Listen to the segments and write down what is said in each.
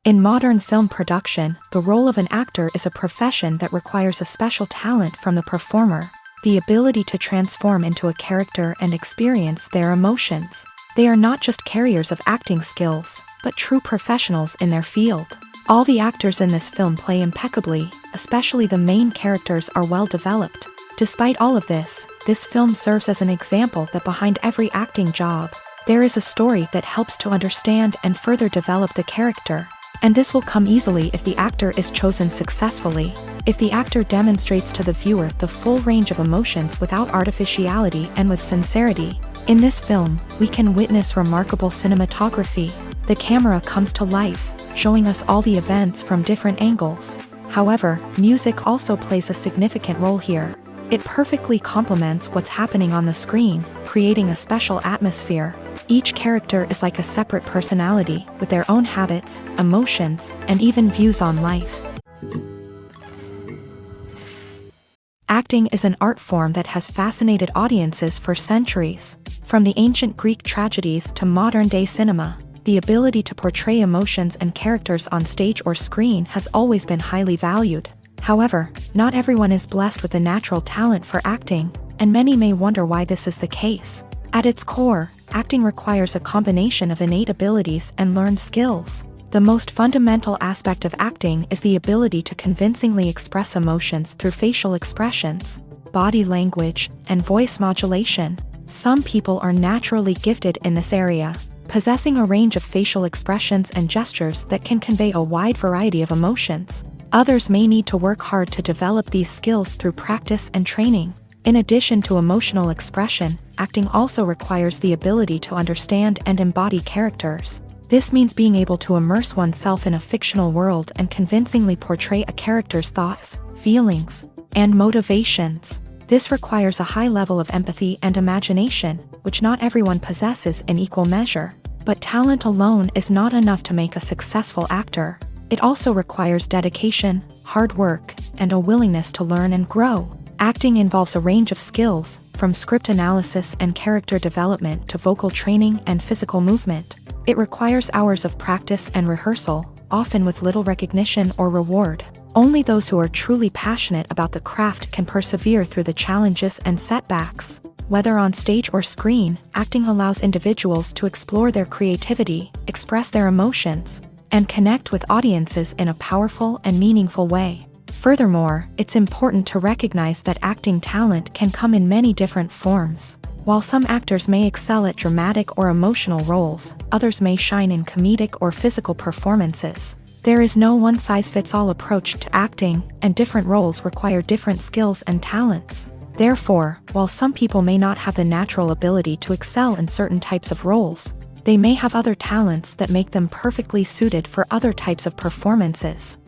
In modern film production, the role of an actor is a profession that requires a special talent from the performer, the ability to transform into a character and experience their emotions. They are not just carriers of acting skills, but true professionals in their field. All the actors in this film play impeccably, especially the main characters are well developed. Despite all of this film serves as an example that behind every acting job, there is a story that helps to understand and further develop the character. And this will come easily if the actor is chosen successfully. If the actor demonstrates to the viewer the full range of emotions without artificiality and with sincerity. In this film, we can witness remarkable cinematography. The camera comes to life, showing us all the events from different angles. However, music also plays a significant role here. It perfectly complements what's happening on the screen, creating a special atmosphere. Each character is like a separate personality, with their own habits, emotions, and even views on life. Acting is an art form that has fascinated audiences for centuries. From the ancient Greek tragedies to modern-day cinema, the ability to portray emotions and characters on stage or screen has always been highly valued. However, not everyone is blessed with a natural talent for acting, and many may wonder why this is the case. At its core, acting requires a combination of innate abilities and learned skills. The most fundamental aspect of acting is the ability to convincingly express emotions through facial expressions, body language, and voice modulation. Some people are naturally gifted in this area, possessing a range of facial expressions and gestures that can convey a wide variety of emotions. Others may need to work hard to develop these skills through practice and training. In addition to emotional expression, acting also requires the ability to understand and embody characters. This means being able to immerse oneself in a fictional world and convincingly portray a character's thoughts, feelings, and motivations. This requires a high level of empathy and imagination, which not everyone possesses in equal measure. But talent alone is not enough to make a successful actor. It also requires dedication, hard work, and a willingness to learn and grow. Acting involves a range of skills, from script analysis and character development to vocal training and physical movement. It requires hours of practice and rehearsal, often with little recognition or reward. Only those who are truly passionate about the craft can persevere through the challenges and setbacks. Whether on stage or screen, acting allows individuals to explore their creativity, express their emotions, and connect with audiences in a powerful and meaningful way. Furthermore, it's important to recognize that acting talent can come in many different forms. While some actors may excel at dramatic or emotional roles, others may shine in comedic or physical performances. There is no one-size-fits-all approach to acting, and different roles require different skills and talents. Therefore, while some people may not have the natural ability to excel in certain types of roles, they may have other talents that make them perfectly suited for other types of performances.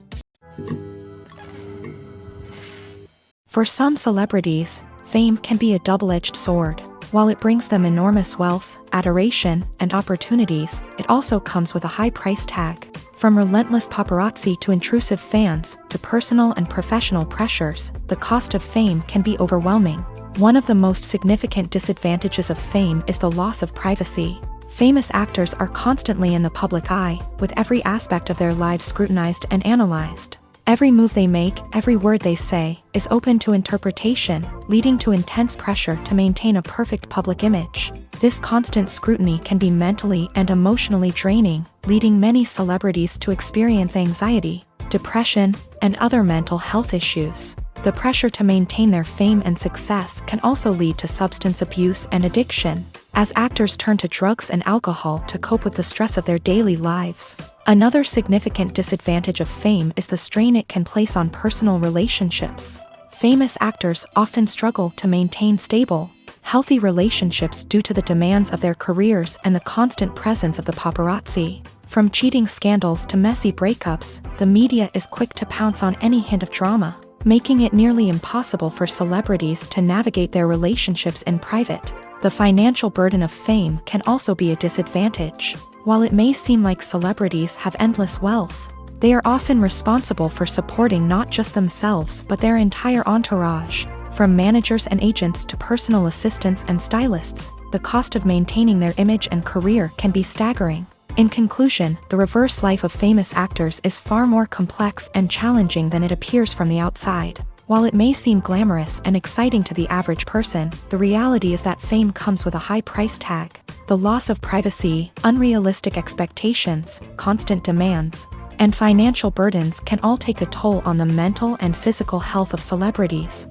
For some celebrities, fame can be a double-edged sword. While it brings them enormous wealth, adoration, and opportunities, it also comes with a high price tag. From relentless paparazzi to intrusive fans, to personal and professional pressures, the cost of fame can be overwhelming. One of the most significant disadvantages of fame is the loss of privacy. Famous actors are constantly in the public eye, with every aspect of their lives scrutinized and analyzed. Every move they make, every word they say, is open to interpretation, leading to intense pressure to maintain a perfect public image. This constant scrutiny can be mentally and emotionally draining, leading many celebrities to experience anxiety, depression, and other mental health issues. The pressure to maintain their fame and success can also lead to substance abuse and addiction, as actors turn to drugs and alcohol to cope with the stress of their daily lives. Another significant disadvantage of fame is the strain it can place on personal relationships. Famous actors often struggle to maintain stable, healthy relationships due to the demands of their careers and the constant presence of the paparazzi. From cheating scandals to messy breakups, the media is quick to pounce on any hint of drama, making it nearly impossible for celebrities to navigate their relationships in private. The financial burden of fame can also be a disadvantage. While it may seem like celebrities have endless wealth, they are often responsible for supporting not just themselves but their entire entourage. From managers and agents to personal assistants and stylists, the cost of maintaining their image and career can be staggering. In conclusion, the reverse life of famous actors is far more complex and challenging than it appears from the outside. While it may seem glamorous and exciting to the average person, the reality is that fame comes with a high price tag. The loss of privacy, unrealistic expectations, constant demands, and financial burdens can all take a toll on the mental and physical health of celebrities.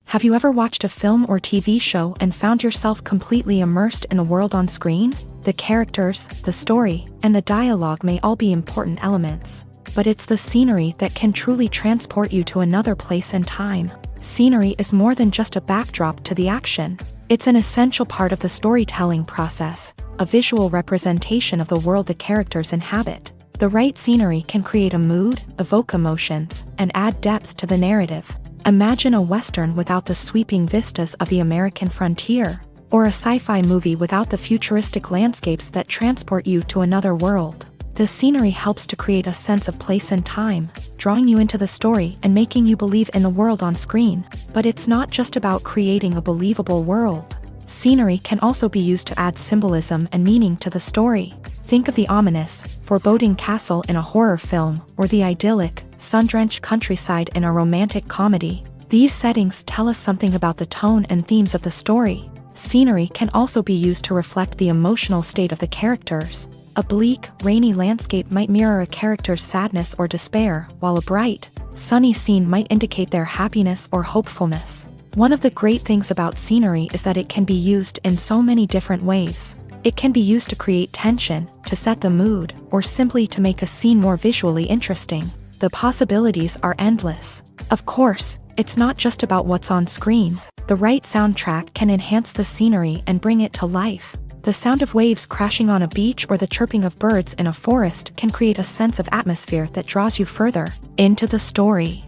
Have you ever watched a film or TV show and found yourself completely immersed in the world on screen? The characters, the story, and the dialogue may all be important elements, but it's the scenery that can truly transport you to another place and time. Scenery is more than just a backdrop to the action. It's an essential part of the storytelling process, a visual representation of the world the characters inhabit. The right scenery can create a mood, evoke emotions, and add depth to the narrative. Imagine a Western without the sweeping vistas of the American frontier, or a sci-fi movie without the futuristic landscapes that transport you to another world. The scenery helps to create a sense of place and time, drawing you into the story and making you believe in the world on screen. But it's not just about creating a believable world. Scenery can also be used to add symbolism and meaning to the story. Think of the ominous, foreboding castle in a horror film, or the idyllic, sun-drenched countryside in a romantic comedy. These settings tell us something about the tone and themes of the story. Scenery can also be used to reflect the emotional state of the characters. A bleak, rainy landscape might mirror a character's sadness or despair, while a bright, sunny scene might indicate their happiness or hopefulness. One of the great things about scenery is that it can be used in so many different ways. It can be used to create tension, to set the mood, or simply to make a scene more visually interesting. The possibilities are endless. Of course, it's not just about what's on screen. The right soundtrack can enhance the scenery and bring it to life. The sound of waves crashing on a beach or the chirping of birds in a forest can create a sense of atmosphere that draws you further into the story.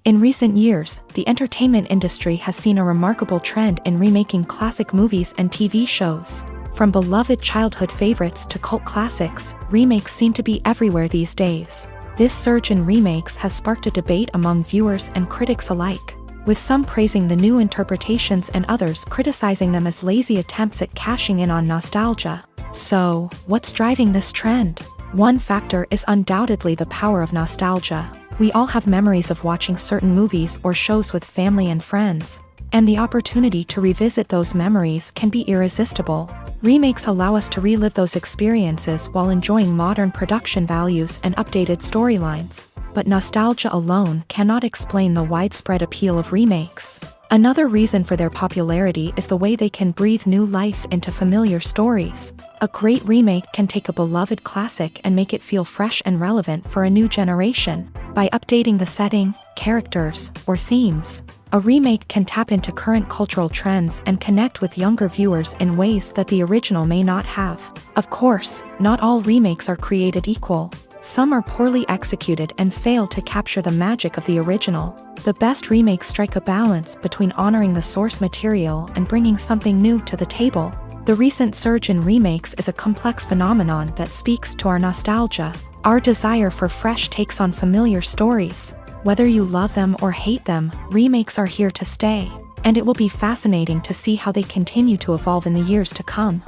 In recent years, the entertainment industry has seen a remarkable trend in remaking classic movies and TV shows. From beloved childhood favorites to cult classics, remakes seem to be everywhere these days. This surge in remakes has sparked a debate among viewers and critics alike, with some praising the new interpretations and others criticizing them as lazy attempts at cashing in on nostalgia. So, what's driving this trend? One factor is undoubtedly the power of nostalgia. We all have memories of watching certain movies or shows with family and friends, and the opportunity to revisit those memories can be irresistible. Remakes allow us to relive those experiences while enjoying modern production values and updated storylines. But nostalgia alone cannot explain the widespread appeal of remakes. Another reason for their popularity is the way they can breathe new life into familiar stories. A great remake can take a beloved classic and make it feel fresh and relevant for a new generation. By updating the setting, characters, or themes, a remake can tap into current cultural trends and connect with younger viewers in ways that the original may not have. Of course, not all remakes are created equal. Some are poorly executed and fail to capture the magic of the original. The best remakes strike a balance between honoring the source material and bringing something new to the table. The recent surge in remakes is a complex phenomenon that speaks to our nostalgia, our desire for fresh takes on familiar stories. Whether you love them or hate them, remakes are here to stay, and it will be fascinating to see how they continue to evolve in the years to come.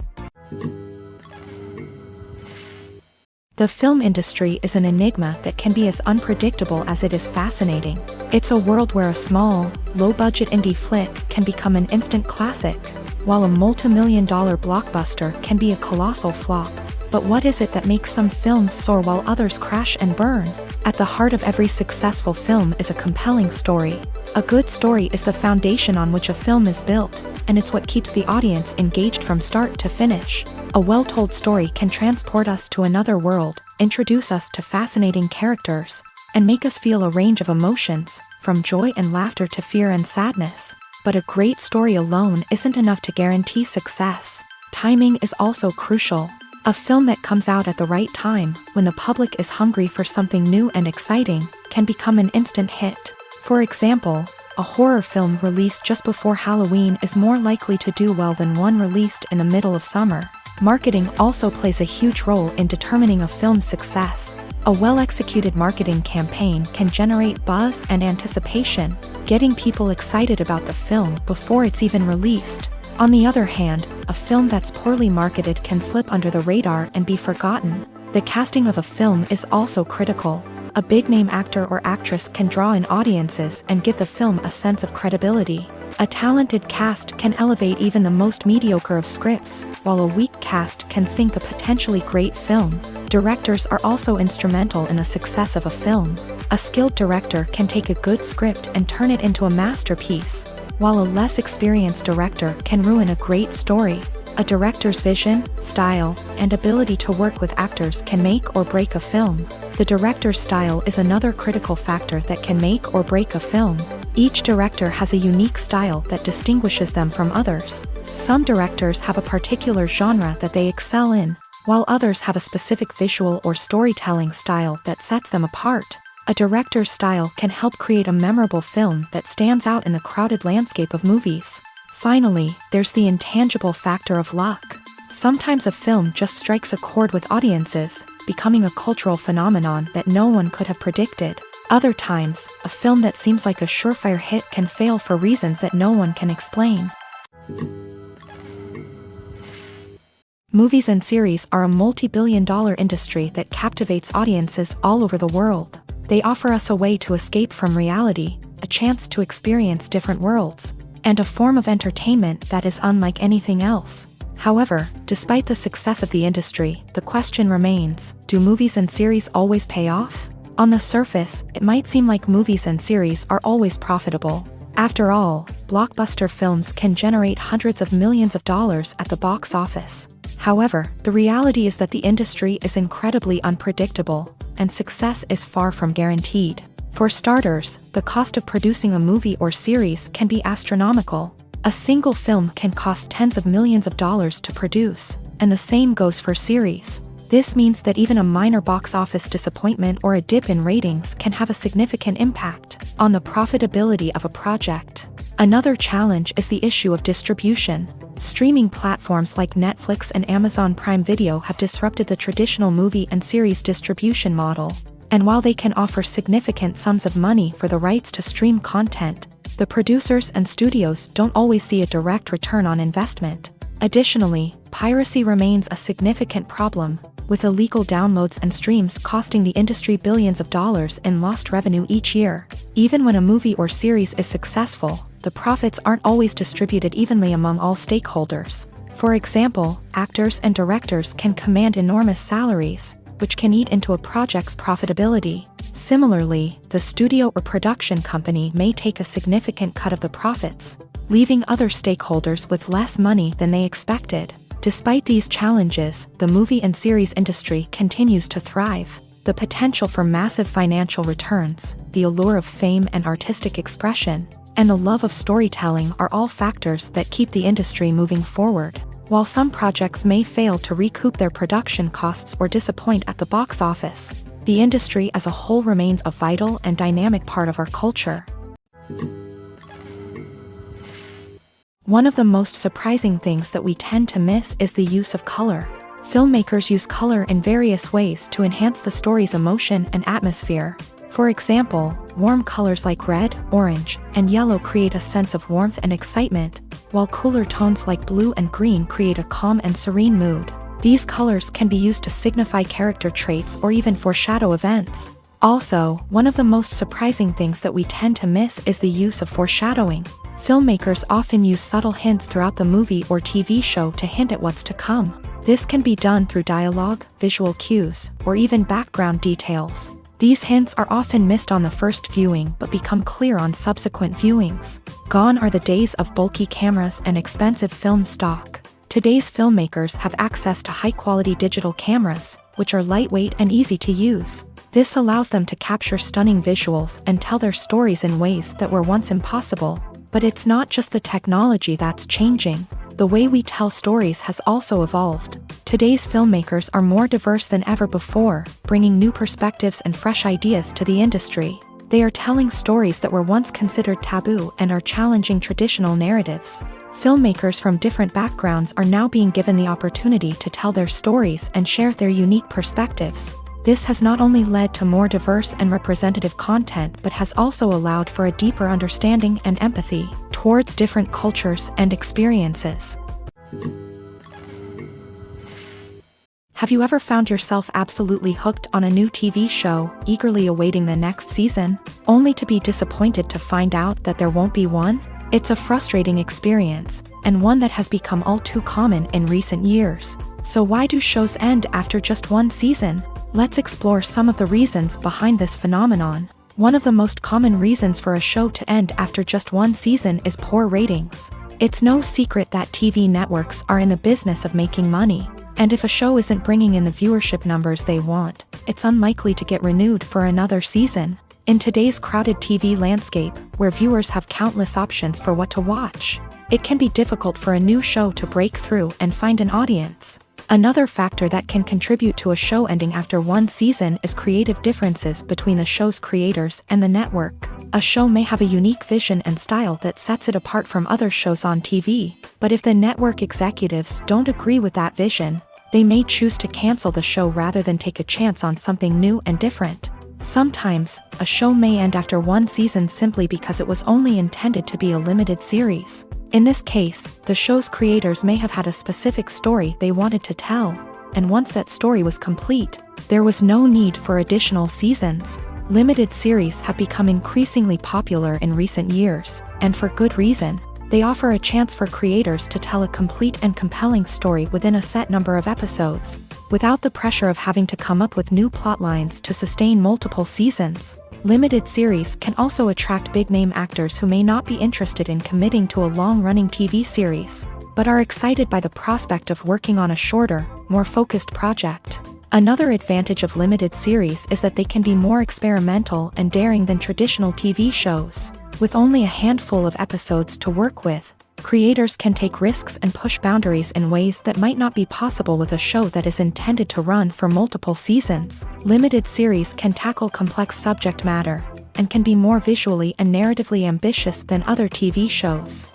The film industry is an enigma that can be as unpredictable as it is fascinating. It's a world where a small, low-budget indie flick can become an instant classic, while a multi-million-dollar blockbuster can be a colossal flop. But what is it that makes some films soar while others crash and burn? At the heart of every successful film is a compelling story. A good story is the foundation on which a film is built, and it's what keeps the audience engaged from start to finish. A well-told story can transport us to another world, introduce us to fascinating characters, and make us feel a range of emotions, from joy and laughter to fear and sadness. But a great story alone isn't enough to guarantee success. Timing is also crucial. A film that comes out at the right time, when the public is hungry for something new and exciting, can become an instant hit. For example, a horror film released just before Halloween is more likely to do well than one released in the middle of summer. Marketing also plays a huge role in determining a film's success. A well-executed marketing campaign can generate buzz and anticipation, getting people excited about the film before it's even released. On the other hand, a film that's poorly marketed can slip under the radar and be forgotten. The casting of a film is also critical. A big-name actor or actress can draw in audiences and give the film a sense of credibility. A talented cast can elevate even the most mediocre of scripts, while a weak cast can sink a potentially great film. Directors are also instrumental in the success of a film. A skilled director can take a good script and turn it into a masterpiece, while a less experienced director can ruin a great story. A director's vision, style, and ability to work with actors can make or break a film. The director's style is another critical factor that can make or break a film. Each director has a unique style that distinguishes them from others. Some directors have a particular genre that they excel in, while others have a specific visual or storytelling style that sets them apart. A director's style can help create a memorable film that stands out in the crowded landscape of movies. Finally, there's the intangible factor of luck. Sometimes a film just strikes a chord with audiences, becoming a cultural phenomenon that no one could have predicted. Other times, a film that seems like a surefire hit can fail for reasons that no one can explain. Movies and series are a multi-billion-dollar industry that captivates audiences all over the world. They offer us a way to escape from reality, a chance to experience different worlds, and a form of entertainment that is unlike anything else. However, despite the success of the industry, the question remains, do movies and series always pay off? On the surface, it might seem like movies and series are always profitable. After all, blockbuster films can generate hundreds of millions of dollars at the box office. However, the reality is that the industry is incredibly unpredictable, and success is far from guaranteed. For starters, the cost of producing a movie or series can be astronomical. A single film can cost tens of millions of dollars to produce, and the same goes for series. This means that even a minor box office disappointment or a dip in ratings can have a significant impact on the profitability of a project. Another challenge is the issue of distribution. Streaming platforms like Netflix and Amazon Prime Video have disrupted the traditional movie and series distribution model. And while they can offer significant sums of money for the rights to stream content, the producers and studios don't always see a direct return on investment. Additionally, piracy remains a significant problem, with illegal downloads and streams costing the industry billions of dollars in lost revenue each year. Even when a movie or series is successful, the profits aren't always distributed evenly among all stakeholders. For example, actors and directors can command enormous salaries, which can eat into a project's profitability. Similarly, the studio or production company may take a significant cut of the profits, leaving other stakeholders with less money than they expected. Despite these challenges, the movie and series industry continues to thrive. The potential for massive financial returns, the allure of fame and artistic expression, and the love of storytelling are all factors that keep the industry moving forward. While some projects may fail to recoup their production costs or disappoint at the box office, the industry as a whole remains a vital and dynamic part of our culture. One of the most surprising things that we tend to miss is the use of color. Filmmakers use color in various ways to enhance the story's emotion and atmosphere. For example, warm colors like red, orange, and yellow create a sense of warmth and excitement, while cooler tones like blue and green create a calm and serene mood. These colors can be used to signify character traits or even foreshadow events. Also, one of the most surprising things that we tend to miss is the use of foreshadowing. Filmmakers often use subtle hints throughout the movie or TV show to hint at what's to come. This can be done through dialogue, visual cues, or even background details. These hints are often missed on the first viewing but become clear on subsequent viewings. Gone are the days of bulky cameras and expensive film stock. Today's filmmakers have access to high-quality digital cameras, which are lightweight and easy to use. This allows them to capture stunning visuals and tell their stories in ways that were once impossible. But it's not just the technology that's changing. The way we tell stories has also evolved. Today's filmmakers are more diverse than ever before, bringing new perspectives and fresh ideas to the industry. They are telling stories that were once considered taboo and are challenging traditional narratives. Filmmakers from different backgrounds are now being given the opportunity to tell their stories and share their unique perspectives. This has not only led to more diverse and representative content but has also allowed for a deeper understanding and empathy towards different cultures and experiences. Have you ever found yourself absolutely hooked on a new TV show, eagerly awaiting the next season, only to be disappointed to find out that there won't be one? It's a frustrating experience, and one that has become all too common in recent years. So why do shows end after just one season? Let's explore some of the reasons behind this phenomenon. One of the most common reasons for a show to end after just one season is poor ratings. It's no secret that TV networks are in the business of making money, and if a show isn't bringing in the viewership numbers they want, it's unlikely to get renewed for another season. In today's crowded TV landscape, where viewers have countless options for what to watch, it can be difficult for a new show to break through and find an audience. Another factor that can contribute to a show ending after one season is creative differences between the show's creators and the network. A show may have a unique vision and style that sets it apart from other shows on TV, but if the network executives don't agree with that vision, they may choose to cancel the show rather than take a chance on something new and different. Sometimes, a show may end after one season simply because it was only intended to be a limited series. In this case, the show's creators may have had a specific story they wanted to tell, and once that story was complete, there was no need for additional seasons. Limited series have become increasingly popular in recent years, and for good reason. They offer a chance for creators to tell a complete and compelling story within a set number of episodes, without the pressure of having to come up with new plotlines to sustain multiple seasons. Limited series can also attract big-name actors who may not be interested in committing to a long-running TV series, but are excited by the prospect of working on a shorter, more focused project. Another advantage of limited series is that they can be more experimental and daring than traditional TV shows. With only a handful of episodes to work with, creators can take risks and push boundaries in ways that might not be possible with a show that is intended to run for multiple seasons. Limited series can tackle complex subject matter, and can be more visually and narratively ambitious than other TV shows.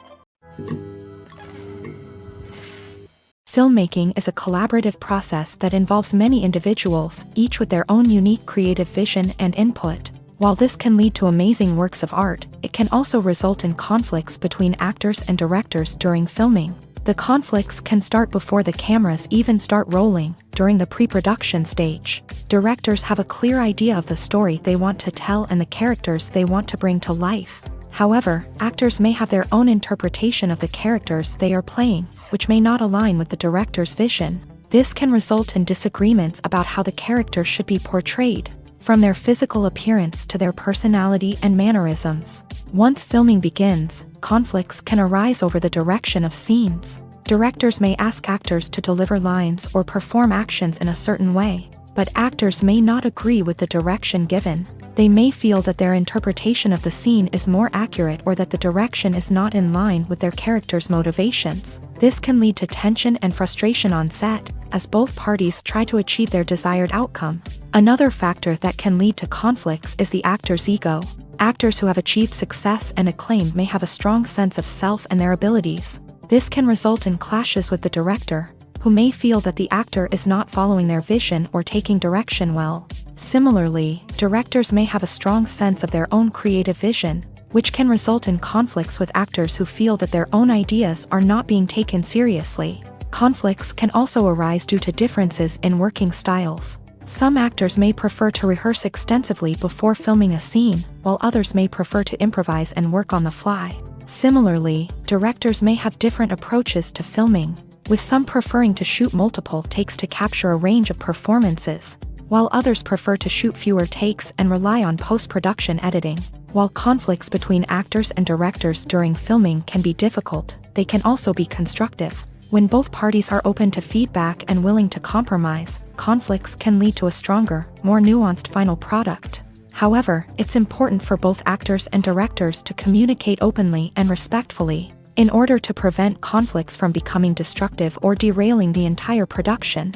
Filmmaking is a collaborative process that involves many individuals, each with their own unique creative vision and input. While this can lead to amazing works of art, it can also result in conflicts between actors and directors during filming. The conflicts can start before the cameras even start rolling, during the pre-production stage. Directors have a clear idea of the story they want to tell and the characters they want to bring to life. However, actors may have their own interpretation of the characters they are playing, which may not align with the director's vision. This can result in disagreements about how the character should be portrayed, from their physical appearance to their personality and mannerisms. Once filming begins, conflicts can arise over the direction of scenes. Directors may ask actors to deliver lines or perform actions in a certain way, but actors may not agree with the direction given. They may feel that their interpretation of the scene is more accurate or that the direction is not in line with their character's motivations. This can lead to tension and frustration on set, as both parties try to achieve their desired outcome. Another factor that can lead to conflicts is the actor's ego. Actors who have achieved success and acclaim may have a strong sense of self and their abilities. This can result in clashes with the director, who may feel that the actor is not following their vision or taking direction well. Similarly, directors may have a strong sense of their own creative vision, which can result in conflicts with actors who feel that their own ideas are not being taken seriously. Conflicts can also arise due to differences in working styles. Some actors may prefer to rehearse extensively before filming a scene, while others may prefer to improvise and work on the fly. Similarly, directors may have different approaches to filming, with some preferring to shoot multiple takes to capture a range of performances, while others prefer to shoot fewer takes and rely on post-production editing. While conflicts between actors and directors during filming can be difficult, they can also be constructive. When both parties are open to feedback and willing to compromise, conflicts can lead to a stronger, more nuanced final product. However, it's important for both actors and directors to communicate openly and respectfully, in order to prevent conflicts from becoming destructive or derailing the entire production.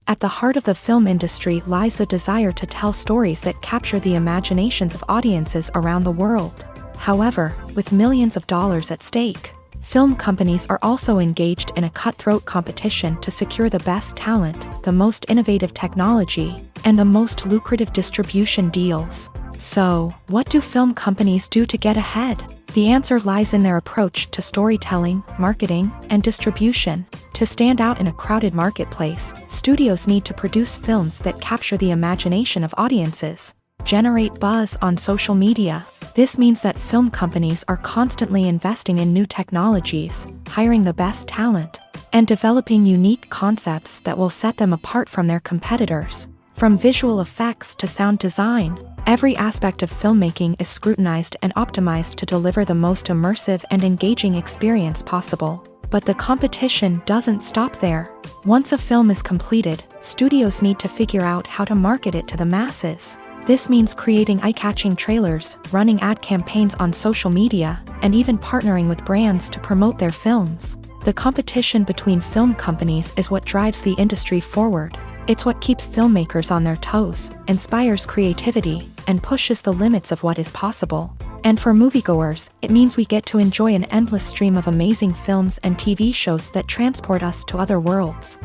At the heart of the film industry lies the desire to tell stories that capture the imaginations of audiences around the world. However, with millions of dollars at stake, film companies are also engaged in a cutthroat competition to secure the best talent, the most innovative technology, and the most lucrative distribution deals. So, what do film companies do to get ahead? The answer lies in their approach to storytelling, marketing, and distribution. To stand out in a crowded marketplace, studios need to produce films that capture the imagination of audiences, generate buzz on social media. This means that film companies are constantly investing in new technologies, hiring the best talent, and developing unique concepts that will set them apart from their competitors. From visual effects to sound design, every aspect of filmmaking is scrutinized and optimized to deliver the most immersive and engaging experience possible. But the competition doesn't stop there. Once a film is completed, studios need to figure out how to market it to the masses. This means creating eye-catching trailers, running ad campaigns on social media, and even partnering with brands to promote their films. The competition between film companies is what drives the industry forward. It's what keeps filmmakers on their toes, inspires creativity, and pushes the limits of what is possible. And for moviegoers, it means we get to enjoy an endless stream of amazing films and TV shows that transport us to other worlds.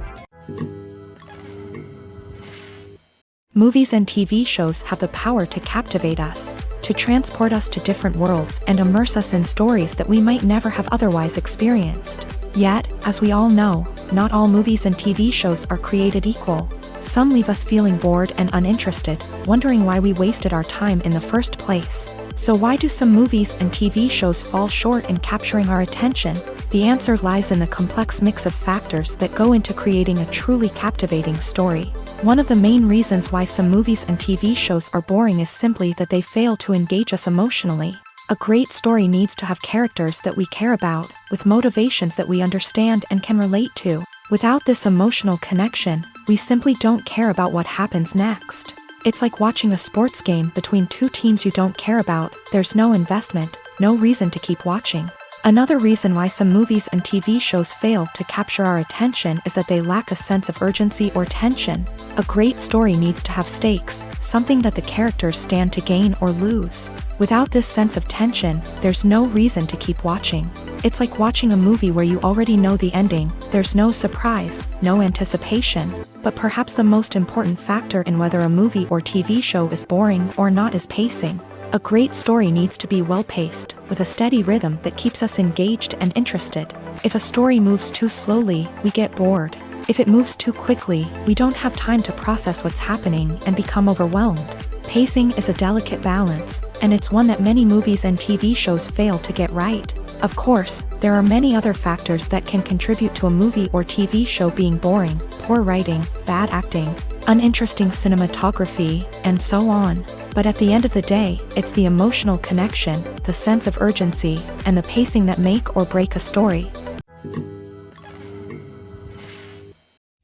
Movies and TV shows have the power to captivate us, to transport us to different worlds and immerse us in stories that we might never have otherwise experienced. Yet, as we all know, not all movies and TV shows are created equal. Some leave us feeling bored and uninterested, wondering why we wasted our time in the first place. So why do some movies and TV shows fall short in capturing our attention? The answer lies in the complex mix of factors that go into creating a truly captivating story. One of the main reasons why some movies and TV shows are boring is simply that they fail to engage us emotionally. A great story needs to have characters that we care about, with motivations that we understand and can relate to. Without this emotional connection, we simply don't care about what happens next. It's like watching a sports game between two teams you don't care about. There's no investment, no reason to keep watching. Another reason why some movies and TV shows fail to capture our attention is that they lack a sense of urgency or tension. A great story needs to have stakes, something that the characters stand to gain or lose. Without this sense of tension, there's no reason to keep watching. It's like watching a movie where you already know the ending. There's no surprise, no anticipation. But perhaps the most important factor in whether a movie or TV show is boring or not is pacing. A great story needs to be well-paced, with a steady rhythm that keeps us engaged and interested. If a story moves too slowly, we get bored. If it moves too quickly, we don't have time to process what's happening and become overwhelmed. Pacing is a delicate balance, and it's one that many movies and TV shows fail to get right. Of course, there are many other factors that can contribute to a movie or TV show being boring: poor writing, bad acting, uninteresting cinematography, and so on. But at the end of the day, it's the emotional connection, the sense of urgency, and the pacing that make or break a story.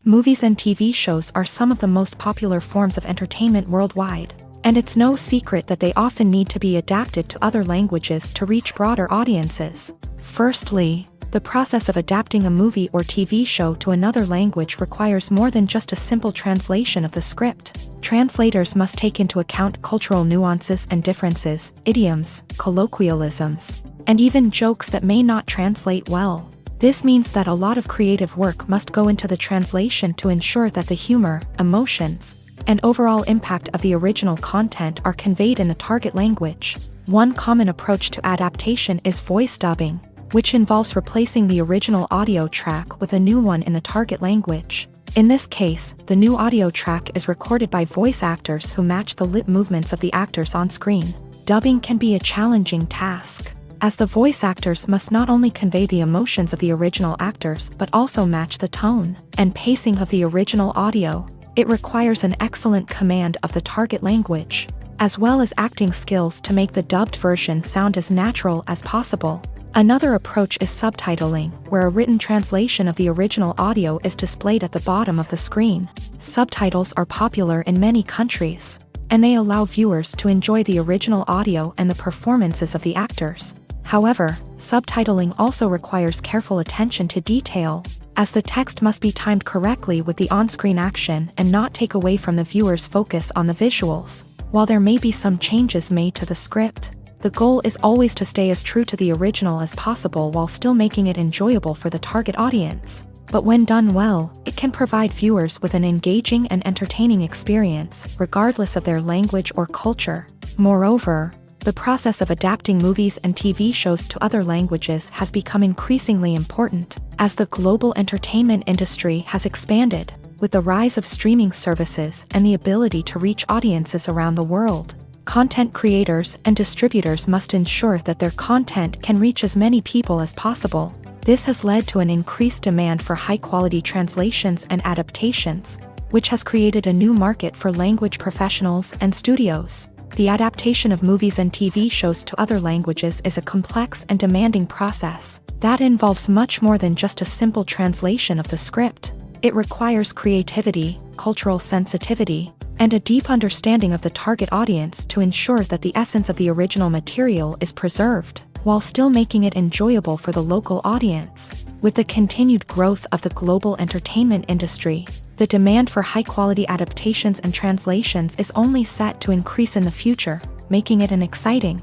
Movies and TV shows are some of the most popular forms of entertainment worldwide, and it's no secret that they often need to be adapted to other languages to reach broader audiences. Firstly, the process of adapting a movie or TV show to another language requires more than just a simple translation of the script. Translators must take into account cultural nuances and differences, idioms, colloquialisms, and even jokes that may not translate well. This means that a lot of creative work must go into the translation to ensure that the humor, emotions, and overall impact of the original content are conveyed in the target language. One common approach to adaptation is voice dubbing. which involves replacing the original audio track with a new one in the target language. In this case, the new audio track is recorded by voice actors who match the lip movements of the actors on screen. Dubbing can be a challenging task, as the voice actors must not only convey the emotions of the original actors but also match the tone and pacing of the original audio. It requires an excellent command of the target language, as well as acting skills to make the dubbed version sound as natural as possible. Another approach is subtitling, where a written translation of the original audio is displayed at the bottom of the screen. Subtitles are popular in many countries, and they allow viewers to enjoy the original audio and the performances of the actors. However, subtitling also requires careful attention to detail, as the text must be timed correctly with the on-screen action and not take away from the viewer's focus on the visuals. While there may be some changes made to the script, the goal is always to stay as true to the original as possible while still making it enjoyable for the target audience. But when done well, it can provide viewers with an engaging and entertaining experience, regardless of their language or culture. Moreover, the process of adapting movies and TV shows to other languages has become increasingly important, as the global entertainment industry has expanded, with the rise of streaming services and the ability to reach audiences around the world. Content creators and distributors must ensure that their content can reach as many people as possible. This has led to an increased demand for high-quality translations and adaptations, which has created a new market for language professionals and studios. The adaptation of movies and TV shows to other languages is a complex and demanding process that involves much more than just a simple translation of the script. It requires creativity, cultural sensitivity, and a deep understanding of the target audience to ensure that the essence of the original material is preserved, while still making it enjoyable for the local audience. With the continued growth of the global entertainment industry, the demand for high-quality adaptations and translations is only set to increase in the future, making it an exciting.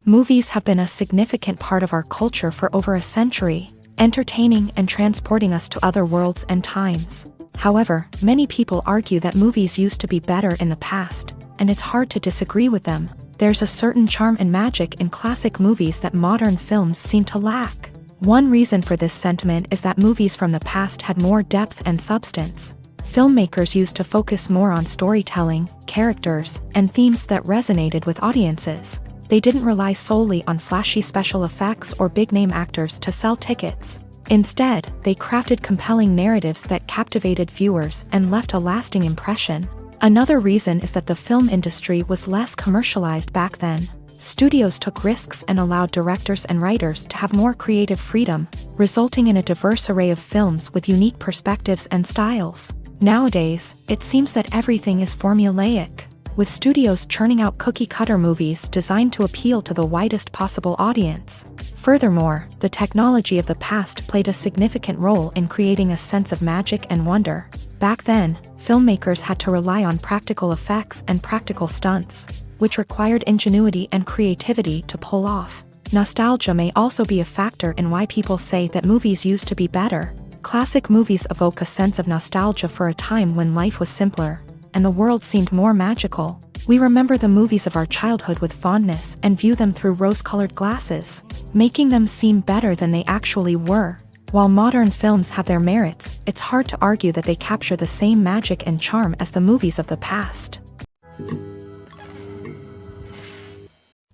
Movies have been a significant part of our culture for over a century, entertaining and transporting us to other worlds and times. However, many people argue that movies used to be better in the past, and it's hard to disagree with them. There's a certain charm and magic in classic movies that modern films seem to lack. One reason for this sentiment is that movies from the past had more depth and substance. Filmmakers used to focus more on storytelling, characters, and themes that resonated with audiences. They didn't rely solely on flashy special effects or big-name actors to sell tickets. Instead, they crafted compelling narratives that captivated viewers and left a lasting impression. Another reason is that the film industry was less commercialized back then. Studios took risks and allowed directors and writers to have more creative freedom, resulting in a diverse array of films with unique perspectives and styles. Nowadays, it seems that everything is formulaic, with studios churning out cookie-cutter movies designed to appeal to the widest possible audience. Furthermore, the technology of the past played a significant role in creating a sense of magic and wonder. Back then, filmmakers had to rely on practical effects and practical stunts, which required ingenuity and creativity to pull off. Nostalgia may also be a factor in why people say that movies used to be better. Classic movies evoke a sense of nostalgia for a time when life was simpler, and the world seemed more magical. We remember the movies of our childhood with fondness and view them through rose-colored glasses, making them seem better than they actually were. While modern films have their merits, it's hard to argue that they capture the same magic and charm as the movies of the past.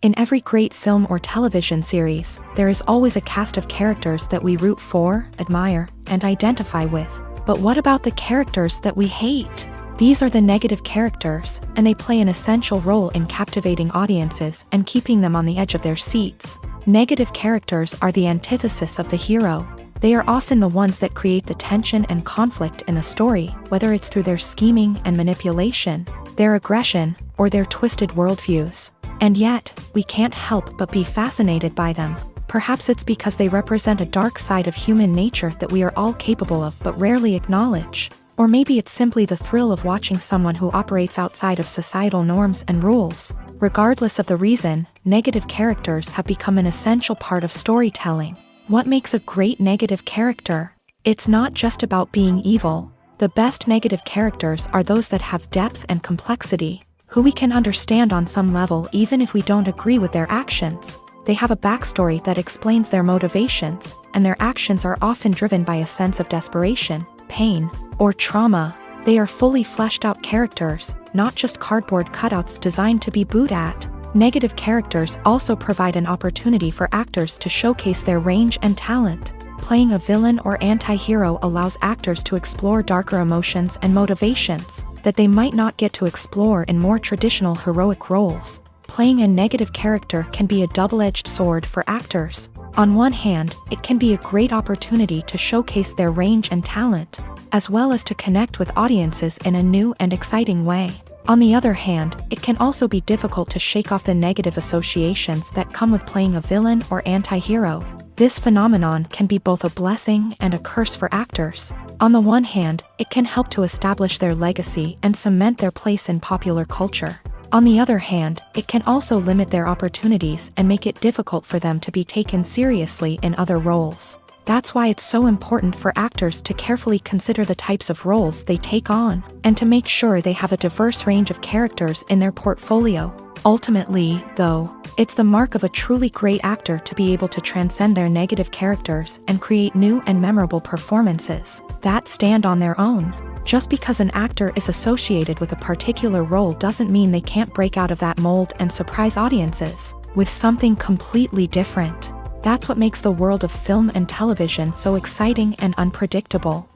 In every great film or television series, there is always a cast of characters that we root for, admire, and identify with. But what about the characters that we hate? These are the negative characters, and they play an essential role in captivating audiences and keeping them on the edge of their seats. Negative characters are the antithesis of the hero. They are often the ones that create the tension and conflict in the story, whether it's through their scheming and manipulation, their aggression, or their twisted worldviews. And yet, we can't help but be fascinated by them. Perhaps it's because they represent a dark side of human nature that we are all capable of but rarely acknowledge. Or maybe it's simply the thrill of watching someone who operates outside of societal norms and rules. Regardless of the reason, negative characters have become an essential part of storytelling. What makes a great negative character? It's not just about being evil. The best negative characters are those that have depth and complexity, who we can understand on some level even if we don't agree with their actions. They have a backstory that explains their motivations, and their actions are often driven by a sense of desperation, pain, or trauma. They are fully fleshed out characters, not just cardboard cutouts designed to be booed at. Negative characters also provide an opportunity for actors to showcase their range and talent. Playing a villain or anti-hero allows actors to explore darker emotions and motivations that they might not get to explore in more traditional heroic roles. Playing a negative character can be a double-edged sword for actors. On one hand, it can be a great opportunity to showcase their range and talent, as well as to connect with audiences in a new and exciting way. On the other hand, it can also be difficult to shake off the negative associations that come with playing a villain or anti-hero. This phenomenon can be both a blessing and a curse for actors. On the one hand, it can help to establish their legacy and cement their place in popular culture. On the other hand, it can also limit their opportunities and make it difficult for them to be taken seriously in other roles. That's why it's so important for actors to carefully consider the types of roles they take on, and to make sure they have a diverse range of characters in their portfolio. Ultimately, though, it's the mark of a truly great actor to be able to transcend their negative characters and create new and memorable performances that stand on their own. Just because an actor is associated with a particular role doesn't mean they can't break out of that mold and surprise audiences with something completely different. That's what makes the world of film and television so exciting and unpredictable.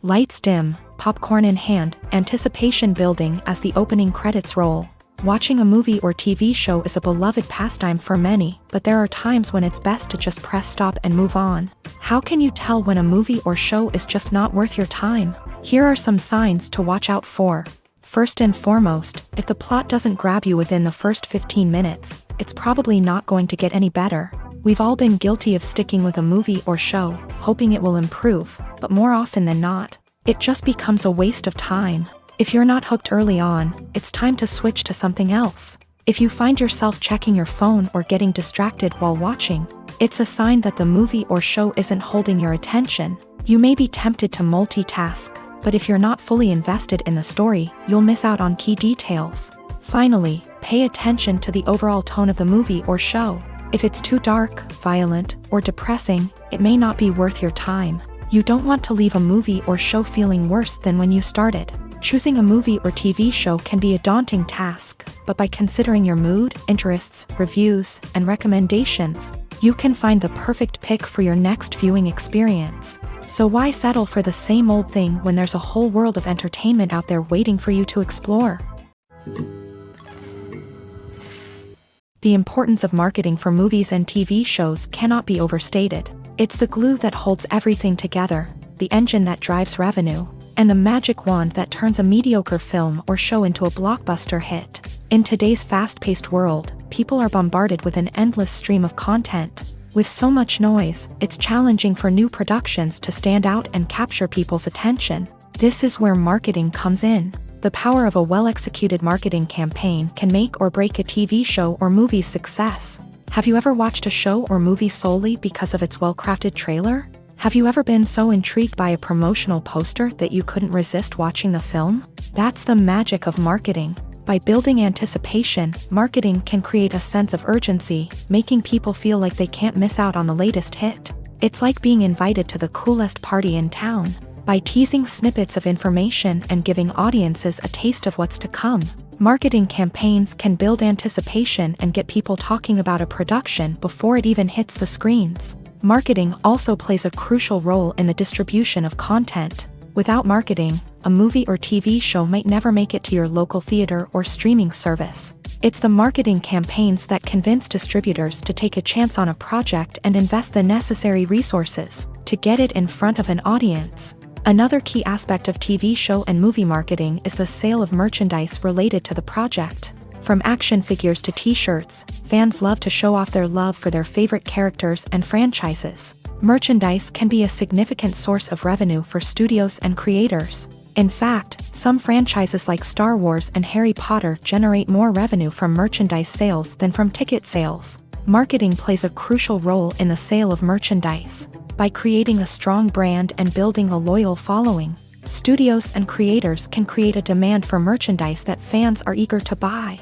Lights dim, popcorn in hand, anticipation building as the opening credits roll. Watching a movie or TV show is a beloved pastime for many, but there are times when it's best to just press stop and move on. How can you tell when a movie or show is just not worth your time? Here are some signs to watch out for. First and foremost, if the plot doesn't grab you within the first 15 minutes, it's probably not going to get any better. We've all been guilty of sticking with a movie or show, hoping it will improve, but more often than not, it just becomes a waste of time. If you're not hooked early on, it's time to switch to something else. If you find yourself checking your phone or getting distracted while watching, it's a sign that the movie or show isn't holding your attention. You may be tempted to multitask, but if you're not fully invested in the story, you'll miss out on key details. Finally, pay attention to the overall tone of the movie or show. If it's too dark, violent, or depressing, it may not be worth your time. You don't want to leave a movie or show feeling worse than when you started. Choosing a movie or TV show can be a daunting task, but by considering your mood, interests, reviews, and recommendations, you can find the perfect pick for your next viewing experience. So why settle for the same old thing when there's a whole world of entertainment out there waiting for you to explore? The importance of marketing for movies and TV shows cannot be overstated. It's the glue that holds everything together, the engine that drives revenue, and the magic wand that turns a mediocre film or show into a blockbuster hit. In today's fast-paced world, people are bombarded with an endless stream of content. With so much noise, it's challenging for new productions to stand out and capture people's attention. This is where marketing comes in. The power of a well-executed marketing campaign can make or break a TV show or movie's success. Have you ever watched a show or movie solely because of its well-crafted trailer? Have you ever been so intrigued by a promotional poster that you couldn't resist watching the film? That's the magic of marketing. By building anticipation, marketing can create a sense of urgency, making people feel like they can't miss out on the latest hit. It's like being invited to the coolest party in town. By teasing snippets of information and giving audiences a taste of what's to come, marketing campaigns can build anticipation and get people talking about a production before it even hits the screens. Marketing also plays a crucial role in the distribution of content. Without marketing, a movie or TV show might never make it to your local theater or streaming service. It's the marketing campaigns that convince distributors to take a chance on a project and invest the necessary resources to get it in front of an audience. Another key aspect of TV show and movie marketing is the sale of merchandise related to the project. From action figures to t-shirts, fans love to show off their love for their favorite characters and franchises. Merchandise can be a significant source of revenue for studios and creators. In fact, some franchises like Star Wars and Harry Potter generate more revenue from merchandise sales than from ticket sales. Marketing plays a crucial role in the sale of merchandise. By creating a strong brand and building a loyal following, Studios and creators can create a demand for merchandise that fans are eager to buy.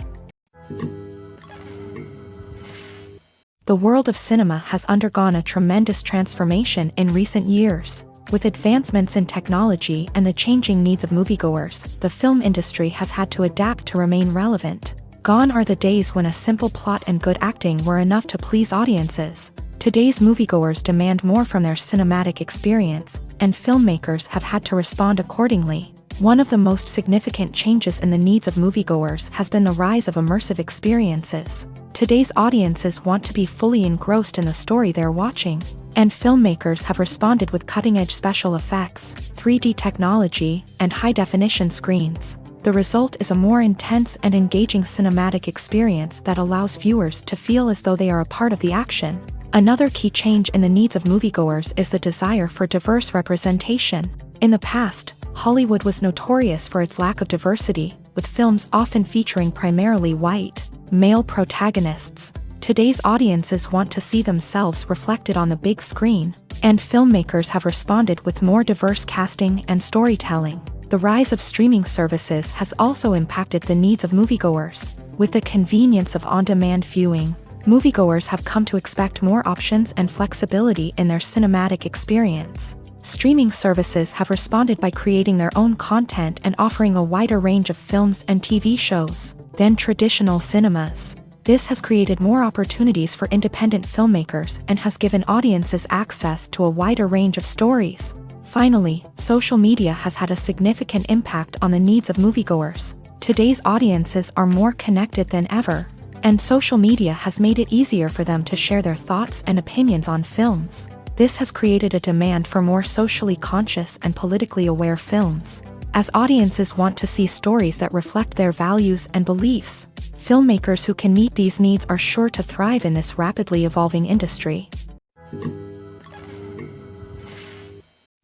The world of cinema has undergone a tremendous transformation in recent years. With advancements in technology and the changing needs of moviegoers, the film industry has had to adapt to remain relevant. Gone are the days when a simple plot and good acting were enough to please audiences. Today's moviegoers demand more from their cinematic experience, and filmmakers have had to respond accordingly. One of the most significant changes in the needs of moviegoers has been the rise of immersive experiences. Today's audiences want to be fully engrossed in the story they're watching, and filmmakers have responded with cutting-edge special effects, 3D technology, and high-definition screens. The result is a more intense and engaging cinematic experience that allows viewers to feel as though they are a part of the action. Another key change in the needs of moviegoers is the desire for diverse representation. In the past, Hollywood was notorious for its lack of diversity, with films often featuring primarily white, male protagonists. Today's audiences want to see themselves reflected on the big screen, and filmmakers have responded with more diverse casting and storytelling. The rise of streaming services has also impacted the needs of moviegoers. With the convenience of on-demand viewing, moviegoers have come to expect more options and flexibility in their cinematic experience. Streaming services have responded by creating their own content and offering a wider range of films and TV shows than traditional cinemas. This has created more opportunities for independent filmmakers and has given audiences access to a wider range of stories. Finally, social media has had a significant impact on the needs of moviegoers. Today's audiences are more connected than ever, and social media has made it easier for them to share their thoughts and opinions on films. This has created a demand for more socially conscious and politically aware films. As audiences want to see stories that reflect their values and beliefs, filmmakers who can meet these needs are sure to thrive in this rapidly evolving industry.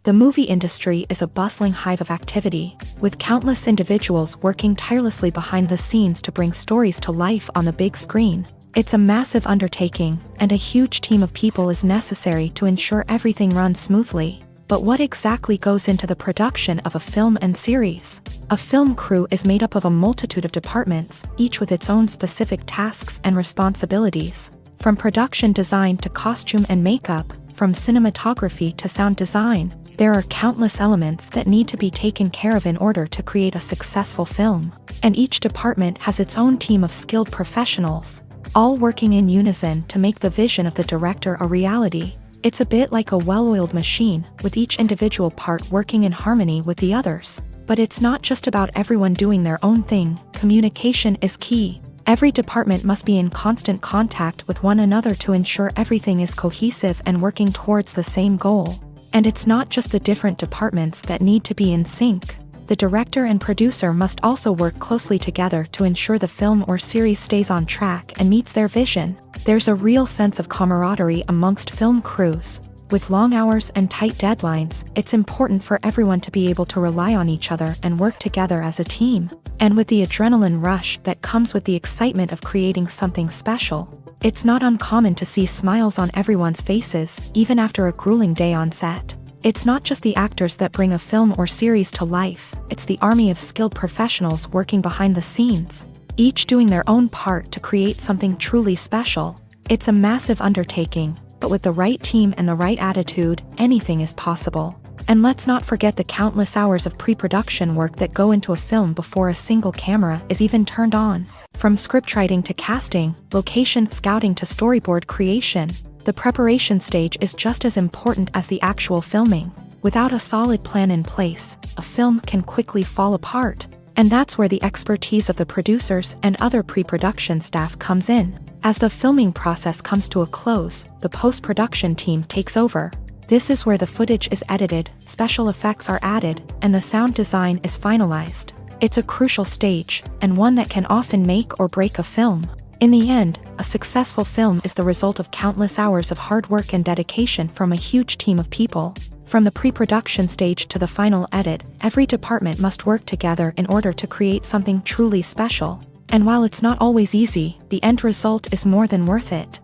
The movie industry is a bustling hive of activity, with countless individuals working tirelessly behind the scenes to bring stories to life on the big screen. It's a massive undertaking, and a huge team of people is necessary to ensure everything runs smoothly. But what exactly goes into the production of a film and series? A film crew is made up of a multitude of departments, each with its own specific tasks and responsibilities. From production design to costume and makeup, from cinematography to sound design, there are countless elements that need to be taken care of in order to create a successful film. And each department has its own team of skilled professionals, all working in unison to make the vision of the director a reality. It's a bit like a well-oiled machine, with each individual part working in harmony with the others. But it's not just about everyone doing their own thing. Communication is key. Every department must be in constant contact with one another to ensure everything is cohesive and working towards the same goal. And it's not just the different departments that need to be in sync. The director and producer must also work closely together to ensure the film or series stays on track and meets their vision. There's a real sense of camaraderie amongst film crews. With long hours and tight deadlines, it's important for everyone to be able to rely on each other and work together as a team. And with the adrenaline rush that comes with the excitement of creating something special, it's not uncommon to see smiles on everyone's faces, even after a grueling day on set. It's not just the actors that bring a film or series to life, it's the army of skilled professionals working behind the scenes, each doing their own part to create something truly special. It's a massive undertaking, but with the right team and the right attitude, anything is possible. And let's not forget the countless hours of pre-production work that go into a film before a single camera is even turned on. From scriptwriting to casting, location scouting to storyboard creation, the preparation stage is just as important as the actual filming. Without a solid plan in place, a film can quickly fall apart. And that's where the expertise of the producers and other pre-production staff comes in. As the filming process comes to a close, the post-production team takes over. This is where the footage is edited, special effects are added, and the sound design is finalized. It's a crucial stage, and one that can often make or break a film. In the end, a successful film is the result of countless hours of hard work and dedication from a huge team of people. From the pre-production stage to the final edit, every department must work together in order to create something truly special. And while it's not always easy, the end result is more than worth it.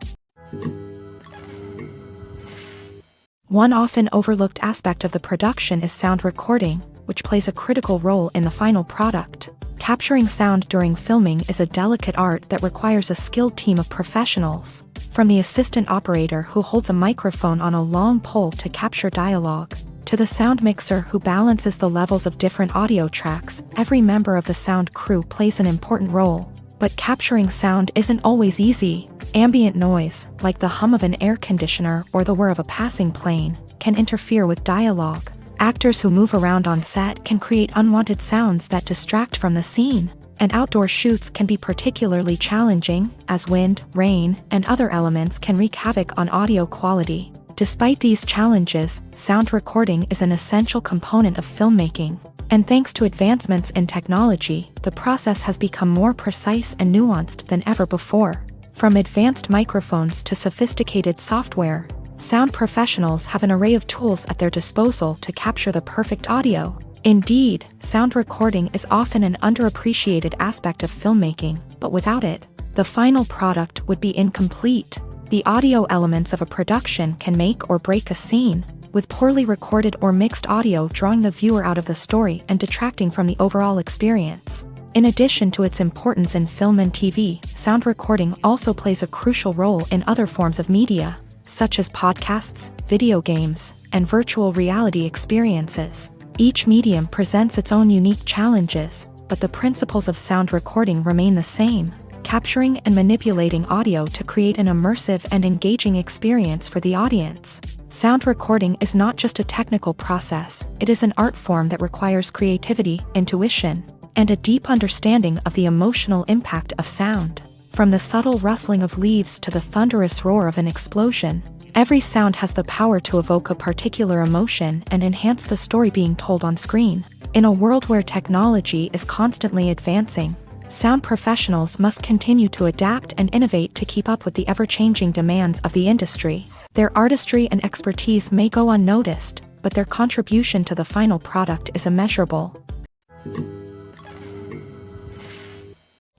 One often overlooked aspect of the production is sound recording. which plays a critical role in the final product. Capturing sound during filming is a delicate art that requires a skilled team of professionals. From the assistant operator who holds a microphone on a long pole to capture dialogue, to the sound mixer who balances the levels of different audio tracks, every member of the sound crew plays an important role. But capturing sound isn't always easy. Ambient noise, like the hum of an air conditioner or the whir of a passing plane, can interfere with dialogue. Actors who move around on set can create unwanted sounds that distract from the scene. And outdoor shoots can be particularly challenging, as wind, rain, and other elements can wreak havoc on audio quality. Despite these challenges, sound recording is an essential component of filmmaking. And thanks to advancements in technology, the process has become more precise and nuanced than ever before. From advanced microphones to sophisticated software, sound professionals have an array of tools at their disposal to capture the perfect audio. Indeed, sound recording is often an underappreciated aspect of filmmaking, but without it, the final product would be incomplete. The audio elements of a production can make or break a scene, with poorly recorded or mixed audio drawing the viewer out of the story and detracting from the overall experience. In addition to its importance in film and TV, sound recording also plays a crucial role in other forms of media, such as podcasts, video games, and virtual reality experiences. Each medium presents its own unique challenges, but the principles of sound recording remain the same, capturing and manipulating audio to create an immersive and engaging experience for the audience. Sound recording is not just a technical process, it is an art form that requires creativity, intuition, and a deep understanding of the emotional impact of sound. From the subtle rustling of leaves to the thunderous roar of an explosion, every sound has the power to evoke a particular emotion and enhance the story being told on screen. In a world where technology is constantly advancing, sound professionals must continue to adapt and innovate to keep up with the ever-changing demands of the industry. Their artistry and expertise may go unnoticed, but their contribution to the final product is immeasurable.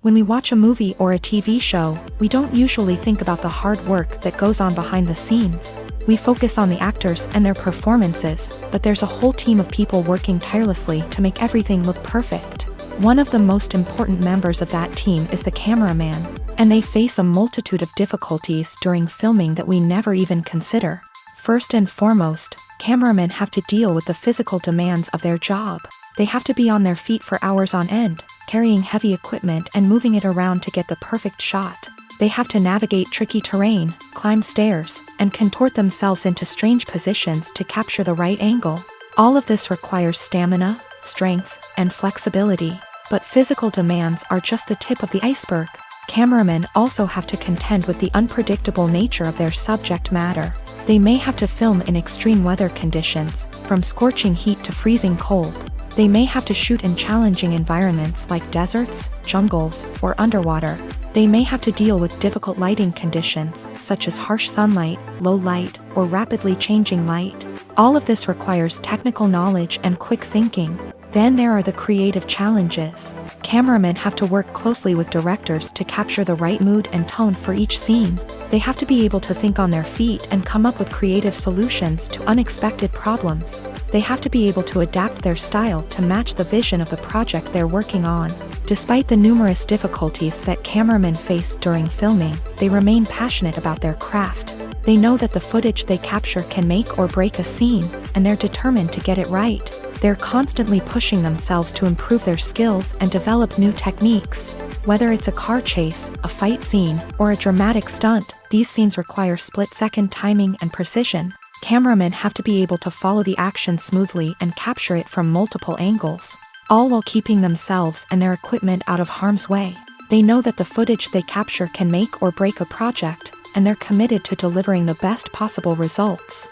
When we watch a movie or a TV show, we don't usually think about the hard work that goes on behind the scenes. We focus on the actors and their performances, but there's a whole team of people working tirelessly to make everything look perfect. One of the most important members of that team is the cameraman, and they face a multitude of difficulties during filming that we never even consider. First and foremost, cameramen have to deal with the physical demands of their job. They have to be on their feet for hours on end, carrying heavy equipment and moving it around to get the perfect shot. They have to navigate tricky terrain, climb stairs, and contort themselves into strange positions to capture the right angle. All of this requires stamina, strength, and flexibility. But physical demands are just the tip of the iceberg. Cameramen also have to contend with the unpredictable nature of their subject matter. They may have to film in extreme weather conditions, from scorching heat to freezing cold. They may have to shoot in challenging environments like deserts, jungles, or underwater. They may have to deal with difficult lighting conditions, such as harsh sunlight, low light, or rapidly changing light. All of this requires technical knowledge and quick thinking. Then there are the creative challenges. Cameramen have to work closely with directors to capture the right mood and tone for each scene. They have to be able to think on their feet and come up with creative solutions to unexpected problems. They have to be able to adapt their style to match the vision of the project they're working on. Despite the numerous difficulties that cameramen face during filming, they remain passionate about their craft. They know that the footage they capture can make or break a scene, and they're determined to get it right. They're constantly pushing themselves to improve their skills and develop new techniques. Whether it's a car chase, a fight scene, or a dramatic stunt, these scenes require split-second timing and precision. Cameramen have to be able to follow the action smoothly and capture it from multiple angles, all while keeping themselves and their equipment out of harm's way. They know that the footage they capture can make or break a project, and they're committed to delivering the best possible results.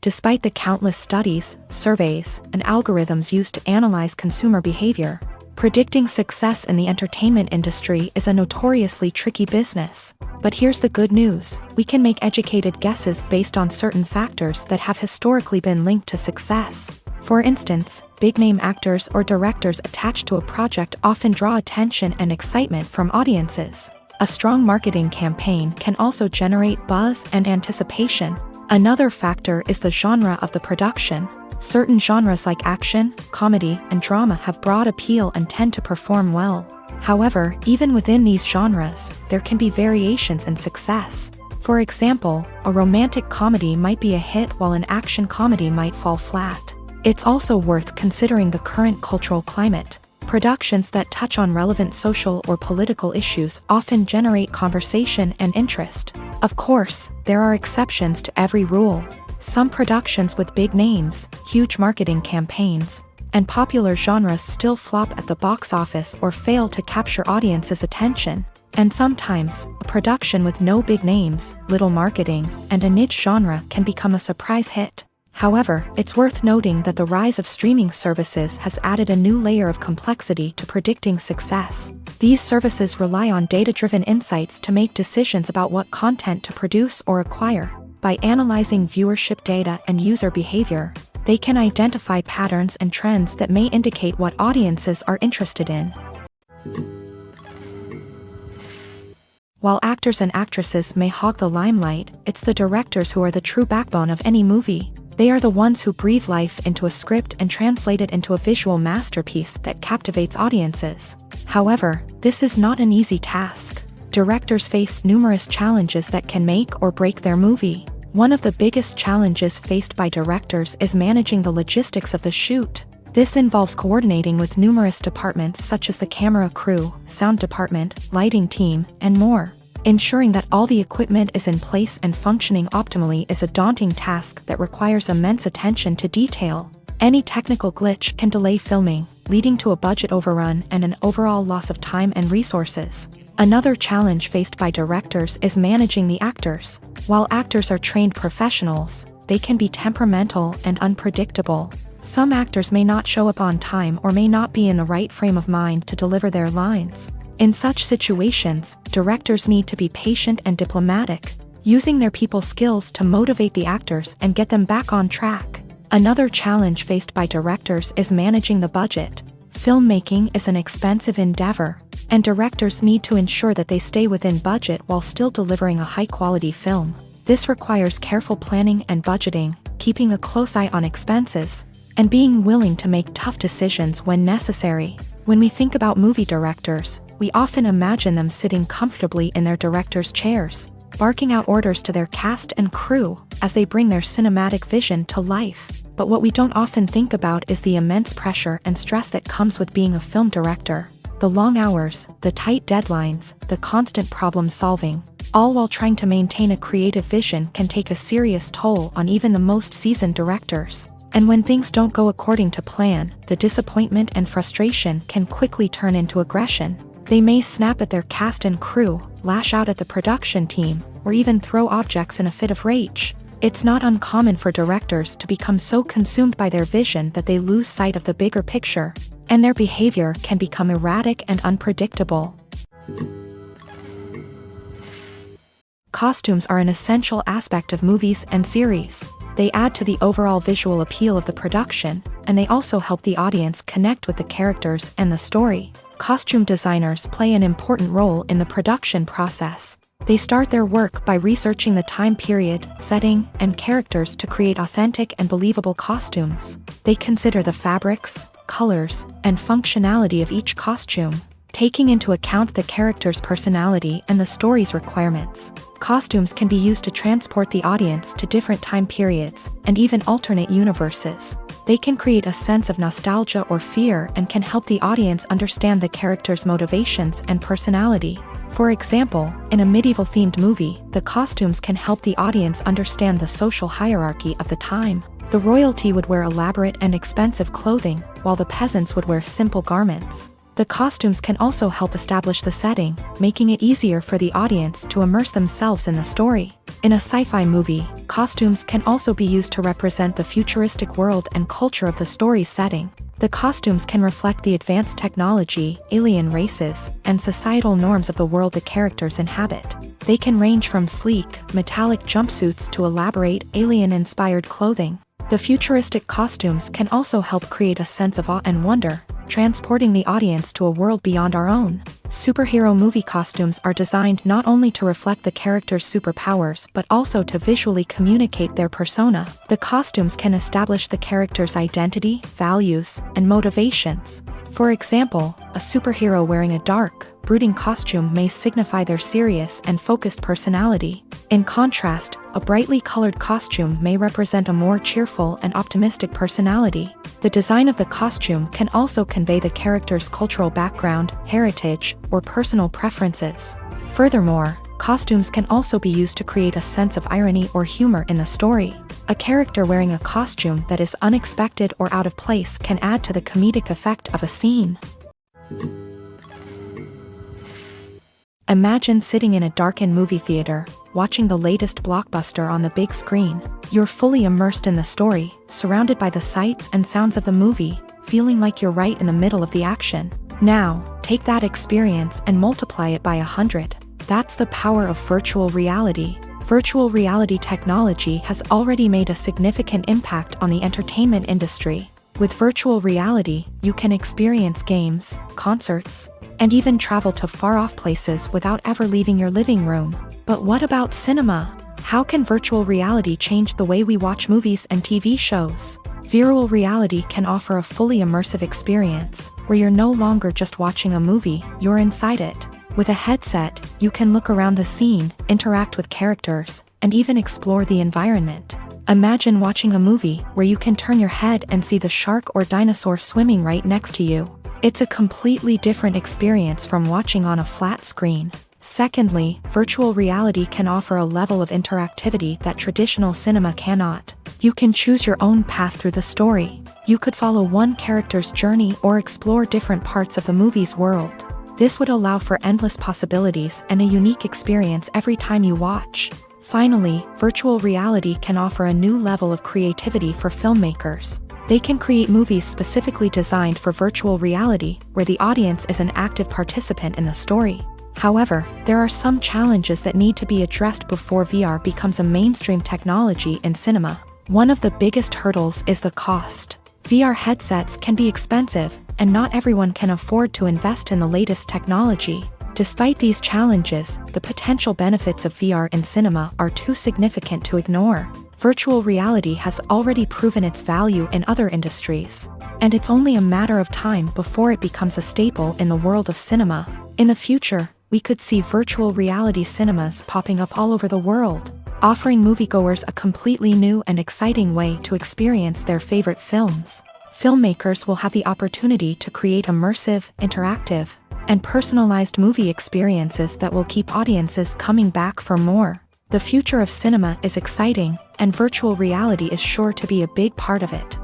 Despite the countless studies, surveys, and algorithms used to analyze consumer behavior, predicting success in the entertainment industry is a notoriously tricky business. But here's the good news: we can make educated guesses based on certain factors that have historically been linked to success. For instance, big-name actors or directors attached to a project often draw attention and excitement from audiences. A strong marketing campaign can also generate buzz and anticipation. Another factor is the genre of the production. Certain genres like action, comedy, and drama have broad appeal and tend to perform well. However, even within these genres, there can be variations in success. For example, a romantic comedy might be a hit while an action comedy might fall flat. It's also worth considering the current cultural climate. Productions that touch on relevant social or political issues often generate conversation and interest. Of course, there are exceptions to every rule. Some productions with big names, huge marketing campaigns, and popular genres still flop at the box office or fail to capture audiences' attention. And sometimes, a production with no big names, little marketing, and a niche genre can become a surprise hit. However, it's worth noting that the rise of streaming services has added a new layer of complexity to predicting success. These services rely on data-driven insights to make decisions about what content to produce or acquire. By analyzing viewership data and user behavior, they can identify patterns and trends that may indicate what audiences are interested in. While actors and actresses may hog the limelight, it's the directors who are the true backbone of any movie. They are the ones who breathe life into a script and translate it into a visual masterpiece that captivates audiences. However, this is not an easy task. Directors face numerous challenges that can make or break their movie. One of the biggest challenges faced by directors is managing the logistics of the shoot. This involves coordinating with numerous departments such as the camera crew, sound department, lighting team, and more. Ensuring that all the equipment is in place and functioning optimally is a daunting task that requires immense attention to detail. Any technical glitch can delay filming, leading to a budget overrun and an overall loss of time and resources. Another challenge faced by directors is managing the actors. While actors are trained professionals, they can be temperamental and unpredictable. Some actors may not show up on time or may not be in the right frame of mind to deliver their lines. In such situations, directors need to be patient and diplomatic, using their people skills to motivate the actors and get them back on track. Another challenge faced by directors is managing the budget. Filmmaking is an expensive endeavor, and directors need to ensure that they stay within budget while still delivering a high-quality film. This requires careful planning and budgeting, keeping a close eye on expenses, and being willing to make tough decisions when necessary. When we think about movie directors, we often imagine them sitting comfortably in their director's chairs, barking out orders to their cast and crew as they bring their cinematic vision to life. But what we don't often think about is the immense pressure and stress that comes with being a film director. The long hours, the tight deadlines, the constant problem solving, all while trying to maintain a creative vision can take a serious toll on even the most seasoned directors. And when things don't go according to plan, the disappointment and frustration can quickly turn into aggression. They may snap at their cast and crew, lash out at the production team, or even throw objects in a fit of rage. It's not uncommon for directors to become so consumed by their vision that they lose sight of the bigger picture, and their behavior can become erratic and unpredictable. Costumes are an essential aspect of movies and series. They add to the overall visual appeal of the production, and they also help the audience connect with the characters and the story. Costume designers play an important role in the production process. They start their work by researching the time period, setting, and characters to create authentic and believable costumes. They consider the fabrics, colors, and functionality of each costume, taking into account the character's personality and the story's requirements. Costumes can be used to transport the audience to different time periods and even alternate universes. They can create a sense of nostalgia or fear and can help the audience understand the character's motivations and personality. For example, in a medieval-themed movie, the costumes can help the audience understand the social hierarchy of the time. The royalty would wear elaborate and expensive clothing, while the peasants would wear simple garments. The costumes can also help establish the setting, making it easier for the audience to immerse themselves in the story. In a sci-fi movie, costumes can also be used to represent the futuristic world and culture of the story's setting. The costumes can reflect the advanced technology, alien races, and societal norms of the world the characters inhabit. They can range from sleek, metallic jumpsuits to elaborate, alien-inspired clothing. The futuristic costumes can also help create a sense of awe and wonder, transporting the audience to a world beyond our own. Superhero movie costumes are designed not only to reflect the character's superpowers but also to visually communicate their persona. The costumes can establish the character's identity, values, and motivations. For example, a superhero wearing a dark, brooding costume may signify their serious and focused personality. In contrast, a brightly colored costume may represent a more cheerful and optimistic personality. The design of the costume can also convey the character's cultural background, heritage, or personal preferences. Furthermore, costumes can also be used to create a sense of irony or humor in the story. A character wearing a costume that is unexpected or out of place can add to the comedic effect of a scene. Imagine sitting in a darkened movie theater, watching the latest blockbuster on the big screen. You're fully immersed in the story, surrounded by the sights and sounds of the movie, feeling like you're right in the middle of the action. Now, take that experience and multiply it by 100. That's the power of virtual reality. Virtual reality technology has already made a significant impact on the entertainment industry. With virtual reality, you can experience games, concerts, and even travel to far-off places without ever leaving your living room. But what about cinema? How can virtual reality change the way we watch movies and TV shows? Virtual reality can offer a fully immersive experience, where you're no longer just watching a movie, you're inside it. With a headset, you can look around the scene, interact with characters, and even explore the environment. Imagine watching a movie where you can turn your head and see the shark or dinosaur swimming right next to you. It's a completely different experience from watching on a flat screen. Secondly, virtual reality can offer a level of interactivity that traditional cinema cannot. You can choose your own path through the story. You could follow one character's journey or explore different parts of the movie's world. This would allow for endless possibilities and a unique experience every time you watch. Finally, virtual reality can offer a new level of creativity for filmmakers. They can create movies specifically designed for virtual reality, where the audience is an active participant in the story. However, there are some challenges that need to be addressed before VR becomes a mainstream technology in cinema. One of the biggest hurdles is the cost. VR headsets can be expensive, and not everyone can afford to invest in the latest technology. Despite these challenges, the potential benefits of VR in cinema are too significant to ignore. Virtual reality has already proven its value in other industries, and it's only a matter of time before it becomes a staple in the world of cinema. In the future, we could see virtual reality cinemas popping up all over the world, offering moviegoers a completely new and exciting way to experience their favorite films. Filmmakers will have the opportunity to create immersive, interactive, and personalized movie experiences that will keep audiences coming back for more. The future of cinema is exciting, and virtual reality is sure to be a big part of it.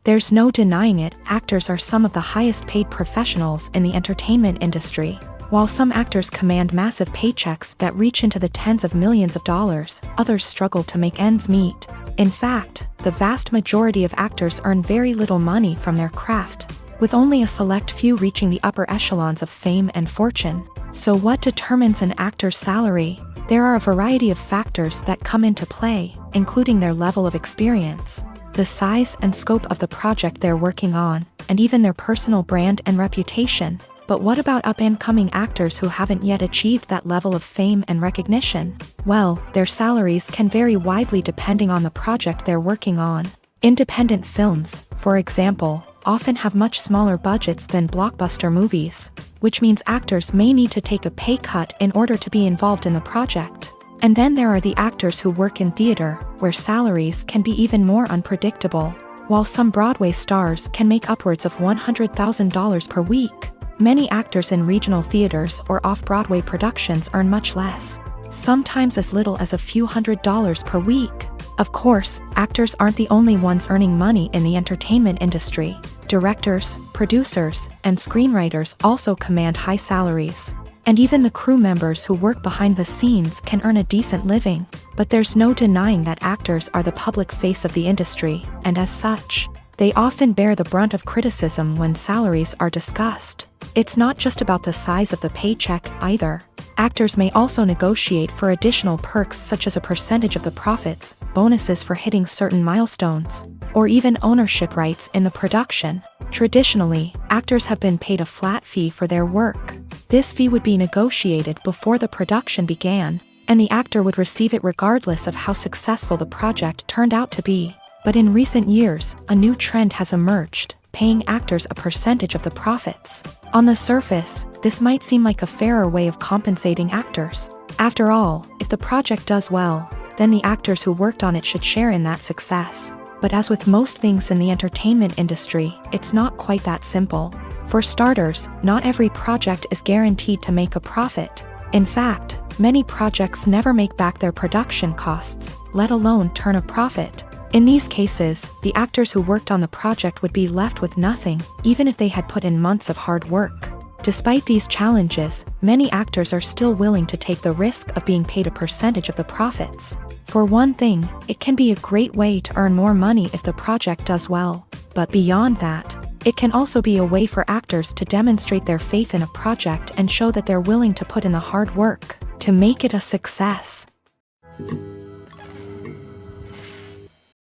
There's no denying it, actors are some of the highest paid professionals in the entertainment industry. While some actors command massive paychecks that reach into the tens of millions of dollars, others struggle to make ends meet. In fact, the vast majority of actors earn very little money from their craft, with only a select few reaching the upper echelons of fame and fortune. So what determines an actor's salary? There are a variety of factors that come into play, including their level of experience, the size and scope of the project they're working on, and even their personal brand and reputation. But what about up-and-coming actors who haven't yet achieved that level of fame and recognition? Well, their salaries can vary widely depending on the project they're working on. Independent films, for example, often have much smaller budgets than blockbuster movies, which means actors may need to take a pay cut in order to be involved in the project. And then there are the actors who work in theater, where salaries can be even more unpredictable. While some Broadway stars can make upwards of $100,000 per week, many actors in regional theaters or off-Broadway productions earn much less, sometimes as little as a few $100s per week. Of course, actors aren't the only ones earning money in the entertainment industry. Directors, producers, and screenwriters also command high salaries. And even the crew members who work behind the scenes can earn a decent living. But there's no denying that actors are the public face of the industry, and as such, they often bear the brunt of criticism when salaries are discussed. It's not just about the size of the paycheck, either. Actors may also negotiate for additional perks such as a percentage of the profits, bonuses for hitting certain milestones, or even ownership rights in the production. Traditionally, actors have been paid a flat fee for their work. This fee would be negotiated before the production began, and the actor would receive it regardless of how successful the project turned out to be. But in recent years, a new trend has emerged, paying actors a percentage of the profits. On the surface, this might seem like a fairer way of compensating actors. After all, if the project does well, then the actors who worked on it should share in that success. But as with most things in the entertainment industry, it's not quite that simple. For starters, not every project is guaranteed to make a profit. In fact, many projects never make back their production costs, let alone turn a profit. In these cases, the actors who worked on the project would be left with nothing, even if they had put in months of hard work. Despite these challenges, many actors are still willing to take the risk of being paid a percentage of the profits. For one thing, it can be a great way to earn more money if the project does well. But beyond that, it can also be a way for actors to demonstrate their faith in a project and show that they're willing to put in the hard work to make it a success.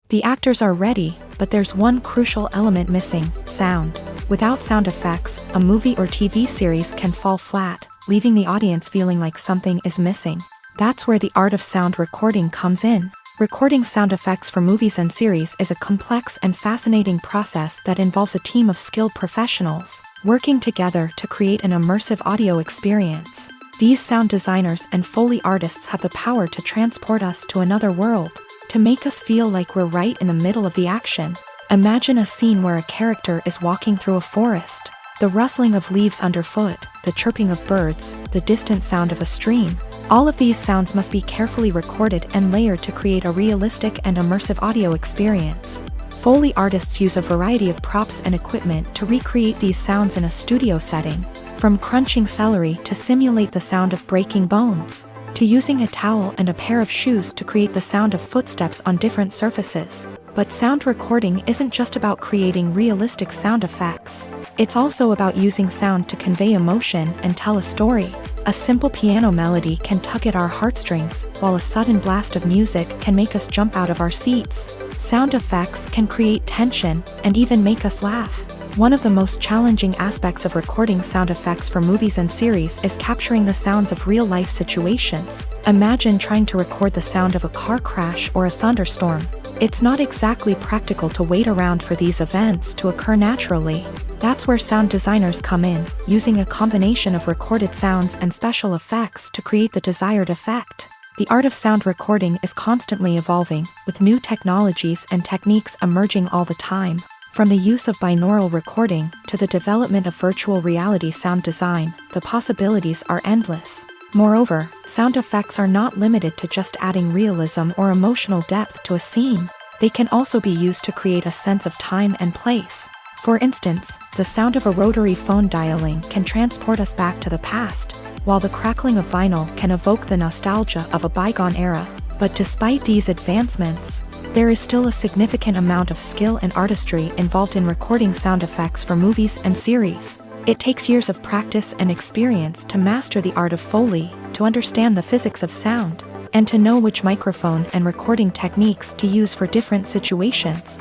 The actors are ready, but there's one crucial element missing: sound. Without sound effects, a movie or TV series can fall flat, leaving the audience feeling like something is missing. That's where the art of sound recording comes in. Recording sound effects for movies and series is a complex and fascinating process that involves a team of skilled professionals working together to create an immersive audio experience. These sound designers and Foley artists have the power to transport us to another world, to make us feel like we're right in the middle of the action. Imagine a scene where a character is walking through a forest. The rustling of leaves underfoot, the chirping of birds, the distant sound of a stream. All of these sounds must be carefully recorded and layered to create a realistic and immersive audio experience. Foley artists use a variety of props and equipment to recreate these sounds in a studio setting, from crunching celery to simulate the sound of breaking bones, to using a towel and a pair of shoes to create the sound of footsteps on different surfaces. But sound recording isn't just about creating realistic sound effects. It's also about using sound to convey emotion and tell a story. A simple piano melody can tug at our heartstrings, while a sudden blast of music can make us jump out of our seats. Sound effects can create tension and even make us laugh. One of the most challenging aspects of recording sound effects for movies and series is capturing the sounds of real-life situations. Imagine trying to record the sound of a car crash or a thunderstorm. It's not exactly practical to wait around for these events to occur naturally. That's where sound designers come in, using a combination of recorded sounds and special effects to create the desired effect. The art of sound recording is constantly evolving, with new technologies and techniques emerging all the time. From the use of binaural recording to the development of virtual reality sound design, the possibilities are endless. Moreover, sound effects are not limited to just adding realism or emotional depth to a scene. They can also be used to create a sense of time and place. For instance, the sound of a rotary phone dialing can transport us back to the past, while the crackling of vinyl can evoke the nostalgia of a bygone era. But despite these advancements, there is still a significant amount of skill and artistry involved in recording sound effects for movies and series. It takes years of practice and experience to master the art of Foley, to understand the physics of sound, and to know which microphone and recording techniques to use for different situations.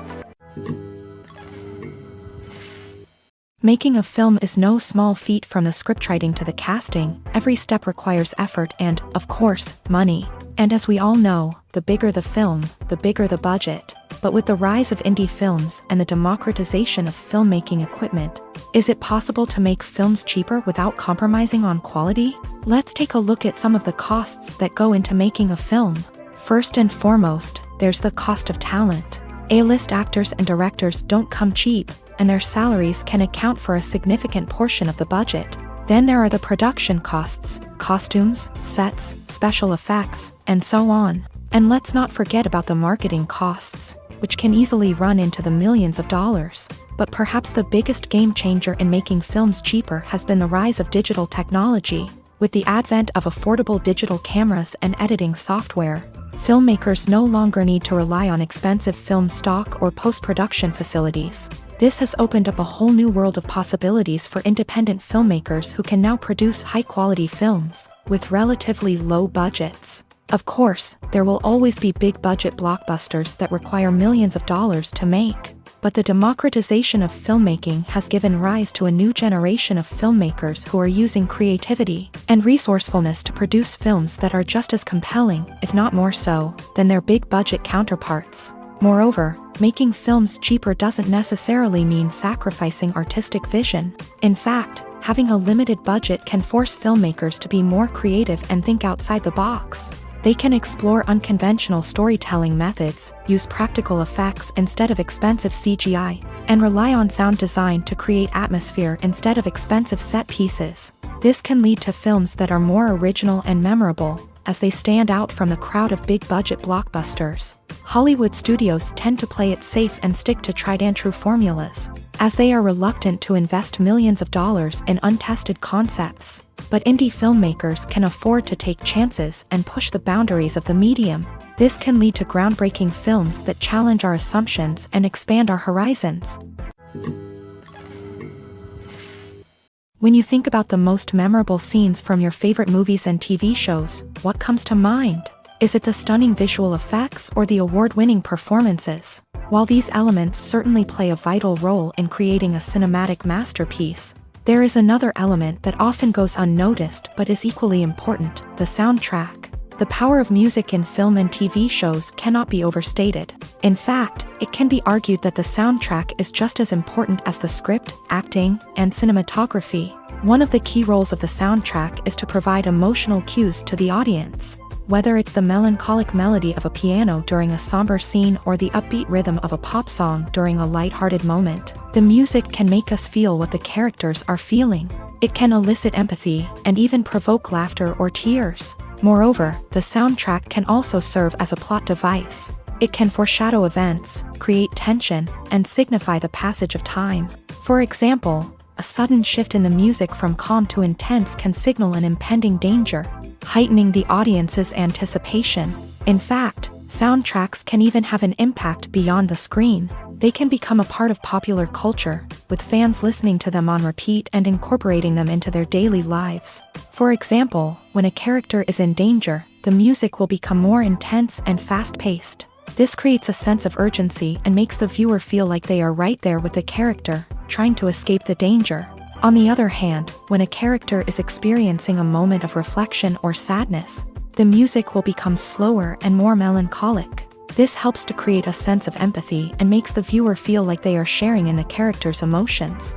Making a film is no small feat. From the scriptwriting to the casting, every step requires effort and, of course, money. And as we all know, the bigger the film, the bigger the budget. But with the rise of indie films and the democratization of filmmaking equipment, is it possible to make films cheaper without compromising on quality? Let's take a look at some of the costs that go into making a film. First and foremost, there's the cost of talent. A-list actors and directors don't come cheap, and their salaries can account for a significant portion of the budget. Then there are the production costs, costumes, sets, special effects, and so on. And let's not forget about the marketing costs, which can easily run into the millions of dollars. But perhaps the biggest game changer in making films cheaper has been the rise of digital technology. With the advent of affordable digital cameras and editing software, Filmmakers no longer need to rely on expensive film stock or post-production facilities. This has opened up a whole new world of possibilities for independent filmmakers who can now produce high-quality films with relatively low budgets. Of course, there will always be big-budget blockbusters that require millions of dollars to make. But the democratization of filmmaking has given rise to a new generation of filmmakers who are using creativity and resourcefulness to produce films that are just as compelling, if not more so, than their big-budget counterparts. Moreover, making films cheaper doesn't necessarily mean sacrificing artistic vision. In fact, having a limited budget can force filmmakers to be more creative and think outside the box. They can explore unconventional storytelling methods, use practical effects instead of expensive CGI, and rely on sound design to create atmosphere instead of expensive set pieces. This can lead to films that are more original and memorable, as they stand out from the crowd of big-budget blockbusters. Hollywood studios tend to play it safe and stick to tried-and-true formulas, as they are reluctant to invest millions of dollars in untested concepts. But indie filmmakers can afford to take chances and push the boundaries of the medium. This can lead to groundbreaking films that challenge our assumptions and expand our horizons. When you think about the most memorable scenes from your favorite movies and TV shows, what comes to mind? Is it the stunning visual effects or the award-winning performances? While these elements certainly play a vital role in creating a cinematic masterpiece, there is another element that often goes unnoticed but is equally important: the soundtrack. The power of music in film and TV shows cannot be overstated. In fact, it can be argued that the soundtrack is just as important as the script, acting, and cinematography. One of the key roles of the soundtrack is to provide emotional cues to the audience. Whether it's the melancholic melody of a piano during a somber scene or the upbeat rhythm of a pop song during a lighthearted moment, the music can make us feel what the characters are feeling. It can elicit empathy and even provoke laughter or tears. Moreover, the soundtrack can also serve as a plot device. It can foreshadow events, create tension, and signify the passage of time. For example, a sudden shift in the music from calm to intense can signal an impending danger, heightening the audience's anticipation. In fact, soundtracks can even have an impact beyond the screen. They can become a part of popular culture, with fans listening to them on repeat and incorporating them into their daily lives. For example, when a character is in danger, the music will become more intense and fast-paced. This creates a sense of urgency and makes the viewer feel like they are right there with the character, trying to escape the danger. On the other hand, when a character is experiencing a moment of reflection or sadness, the music will become slower and more melancholic. This helps to create a sense of empathy and makes the viewer feel like they are sharing in the character's emotions.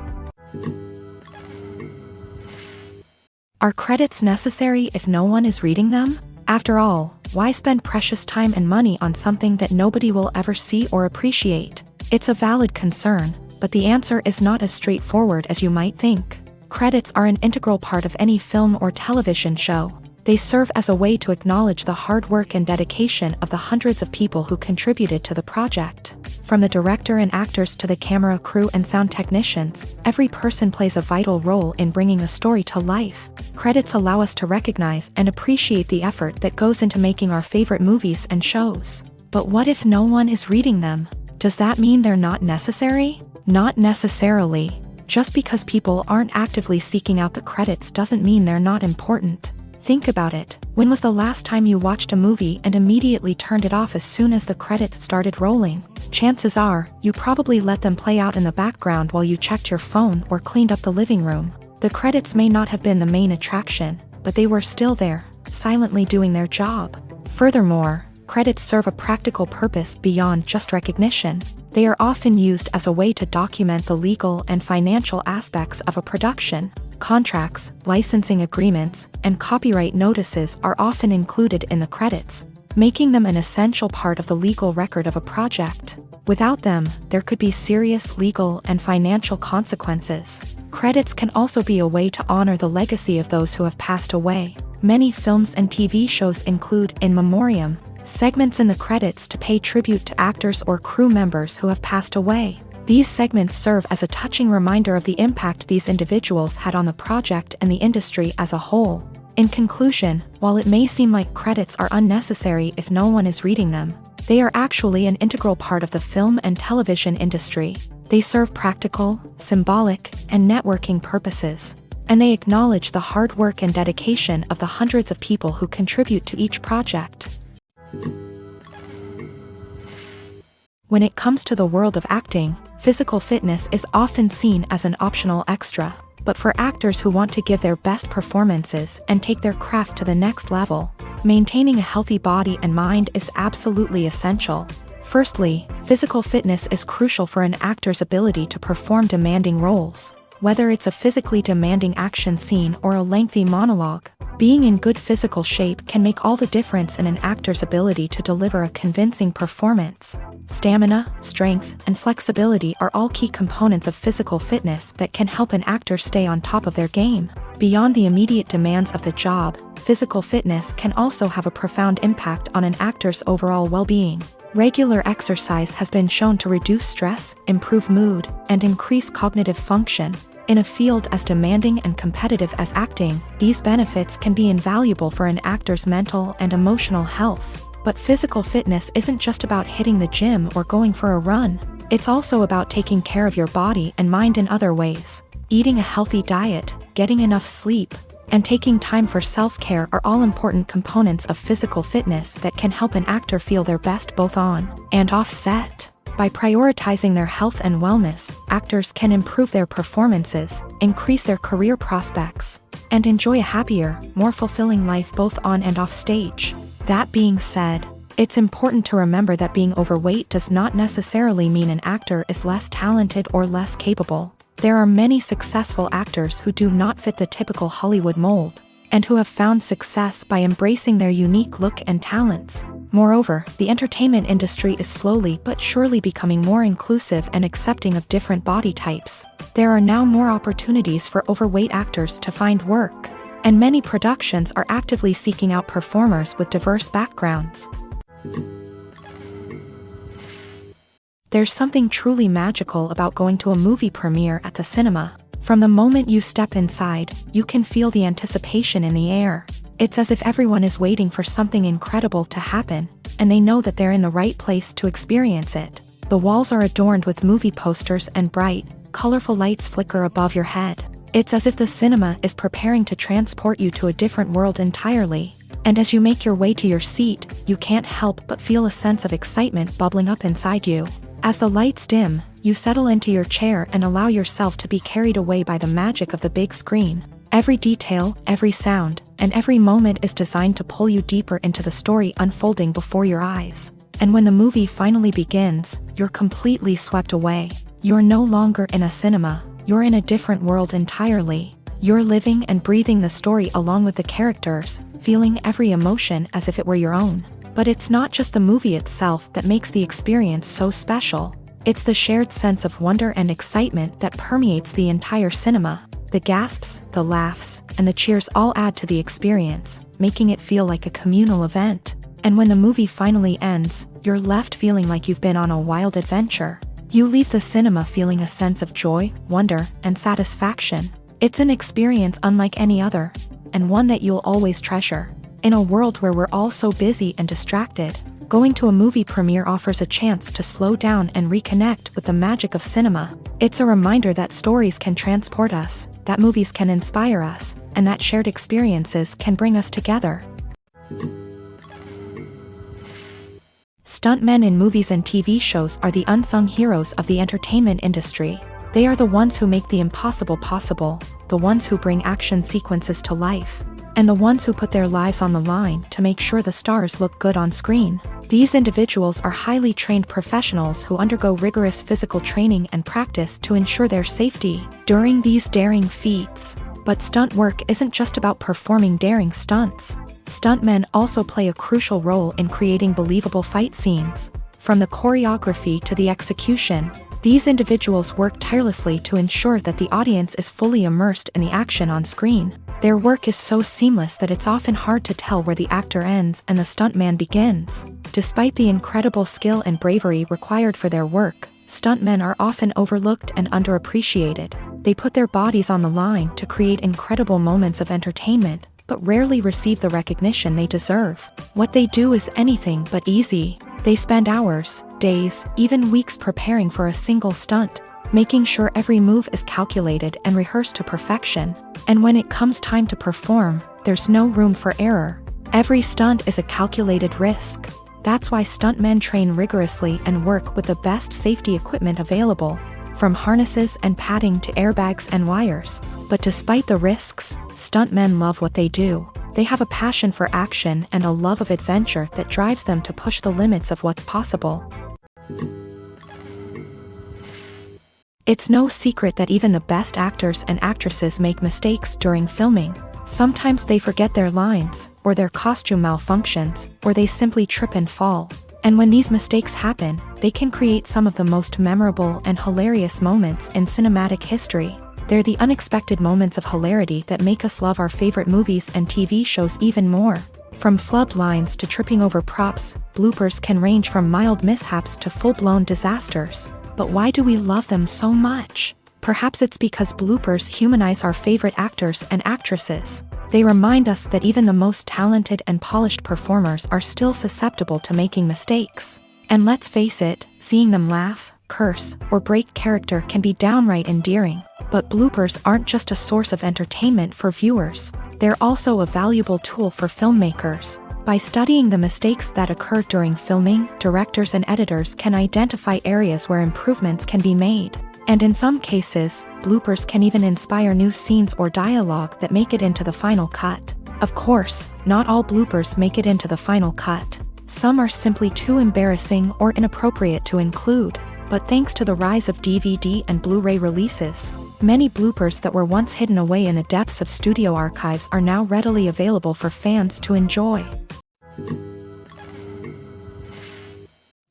Are credits necessary if no one is reading them? After all, why spend precious time and money on something that nobody will ever see or appreciate? It's a valid concern, but the answer is not as straightforward as you might think. Credits are an integral part of any film or television show. They serve as a way to acknowledge the hard work and dedication of the hundreds of people who contributed to the project. From the director and actors to the camera crew and sound technicians, every person plays a vital role in bringing a story to life. Credits allow us to recognize and appreciate the effort that goes into making our favorite movies and shows. But what if no one is reading them? Does that mean they're not necessary? Not necessarily. Just because people aren't actively seeking out the credits doesn't mean they're not important. Think about it. When was the last time you watched a movie and immediately turned it off as soon as the credits started rolling? Chances are, you probably let them play out in the background while you checked your phone or cleaned up the living room. The credits may not have been the main attraction, but they were still there, silently doing their job. Furthermore, credits serve a practical purpose beyond just recognition. They are often used as a way to document the legal and financial aspects of a production. Contracts, licensing agreements, and copyright notices are often included in the credits, making them an essential part of the legal record of a project. Without them, there could be serious legal and financial consequences. Credits can also be a way to honor the legacy of those who have passed away. Many films and TV shows include in memoriam segments in the credits to pay tribute to actors or crew members who have passed away. These segments serve as a touching reminder of the impact these individuals had on the project and the industry as a whole. In conclusion, while it may seem like credits are unnecessary if no one is reading them, they are actually an integral part of the film and television industry. They serve practical, symbolic, and networking purposes, and they acknowledge the hard work and dedication of the hundreds of people who contribute to each project. When it comes to the world of acting, physical fitness is often seen as an optional extra. But for actors who want to give their best performances and take their craft to the next level, maintaining a healthy body and mind is absolutely essential. Firstly, physical fitness is crucial for an actor's ability to perform demanding roles. Whether it's a physically demanding action scene or a lengthy monologue, being in good physical shape can make all the difference in an actor's ability to deliver a convincing performance. Stamina, strength, and flexibility are all key components of physical fitness that can help an actor stay on top of their game. Beyond the immediate demands of the job, physical fitness can also have a profound impact on an actor's overall well-being. Regular exercise has been shown to reduce stress, improve mood, and increase cognitive function. In a field as demanding and competitive as acting, these benefits can be invaluable for an actor's mental and emotional health. But physical fitness isn't just about hitting the gym or going for a run. It's also about taking care of your body and mind in other ways. Eating a healthy diet, getting enough sleep, and taking time for self-care are all important components of physical fitness that can help an actor feel their best both on and off set. By prioritizing their health and wellness, actors can improve their performances, increase their career prospects, and enjoy a happier, more fulfilling life both on and off stage. That being said, it's important to remember that being overweight does not necessarily mean an actor is less talented or less capable. There are many successful actors who do not fit the typical Hollywood mold, and who have found success by embracing their unique look and talents. Moreover, the entertainment industry is slowly but surely becoming more inclusive and accepting of different body types. There are now more opportunities for overweight actors to find work, and many productions are actively seeking out performers with diverse backgrounds. There's something truly magical about going to a movie premiere at the cinema. From the moment you step inside, you can feel the anticipation in the air. It's as if everyone is waiting for something incredible to happen, and they know that they're in the right place to experience it. The walls are adorned with movie posters and bright, colorful lights flicker above your head. It's as if the cinema is preparing to transport you to a different world entirely. And as you make your way to your seat, you can't help but feel a sense of excitement bubbling up inside you. As the lights dim, you settle into your chair and allow yourself to be carried away by the magic of the big screen. Every detail, every sound, and every moment is designed to pull you deeper into the story unfolding before your eyes. And when the movie finally begins, you're completely swept away. You're no longer in a cinema, you're in a different world entirely. You're living and breathing the story along with the characters, feeling every emotion as if it were your own. But it's not just the movie itself that makes the experience so special. It's the shared sense of wonder and excitement that permeates the entire cinema. The gasps, the laughs, and the cheers all add to the experience, making it feel like a communal event. And when the movie finally ends, you're left feeling like you've been on a wild adventure. You leave the cinema feeling a sense of joy, wonder, and satisfaction. It's an experience unlike any other, and one that you'll always treasure. In a world where we're all so busy and distracted, going to a movie premiere offers a chance to slow down and reconnect with the magic of cinema. It's a reminder that stories can transport us, that movies can inspire us, and that shared experiences can bring us together. Stuntmen in movies and TV shows are the unsung heroes of the entertainment industry. They are the ones who make the impossible possible, the ones who bring action sequences to life, and the ones who put their lives on the line to make sure the stars look good on screen. These individuals are highly trained professionals who undergo rigorous physical training and practice to ensure their safety during these daring feats. But stunt work isn't just about performing daring stunts. Stuntmen also play a crucial role in creating believable fight scenes. From the choreography to the execution, these individuals work tirelessly to ensure that the audience is fully immersed in the action on screen. Their work is so seamless that it's often hard to tell where the actor ends and the stuntman begins. Despite the incredible skill and bravery required for their work, stuntmen are often overlooked and underappreciated. They put their bodies on the line to create incredible moments of entertainment, but rarely receive the recognition they deserve. What they do is anything but easy. They spend hours, days, even weeks preparing for a single stunt, making sure every move is calculated and rehearsed to perfection. And when it comes time to perform, there's no room for error. Every stunt is a calculated risk. That's why stuntmen train rigorously and work with the best safety equipment available, from harnesses and padding to airbags and wires. But despite the risks, stuntmen love what they do. They have a passion for action and a love of adventure that drives them to push the limits of what's possible. It's no secret that even the best actors and actresses make mistakes during filming. Sometimes they forget their lines, or their costume malfunctions, or they simply trip and fall. And when these mistakes happen, they can create some of the most memorable and hilarious moments in cinematic history. They're the unexpected moments of hilarity that make us love our favorite movies and TV shows even more. From flubbed lines to tripping over props, bloopers can range from mild mishaps to full-blown disasters. But why do we love them so much? Perhaps it's because bloopers humanize our favorite actors and actresses. They remind us that even the most talented and polished performers are still susceptible to making mistakes. And let's face it, seeing them laugh, curse, or break character can be downright endearing. But bloopers aren't just a source of entertainment for viewers. They're also a valuable tool for filmmakers. By studying the mistakes that occur during filming, directors and editors can identify areas where improvements can be made. And in some cases, bloopers can even inspire new scenes or dialogue that make it into the final cut. Of course, not all bloopers make it into the final cut. Some are simply too embarrassing or inappropriate to include. But thanks to the rise of DVD and Blu-ray releases, many bloopers that were once hidden away in the depths of studio archives are now readily available for fans to enjoy.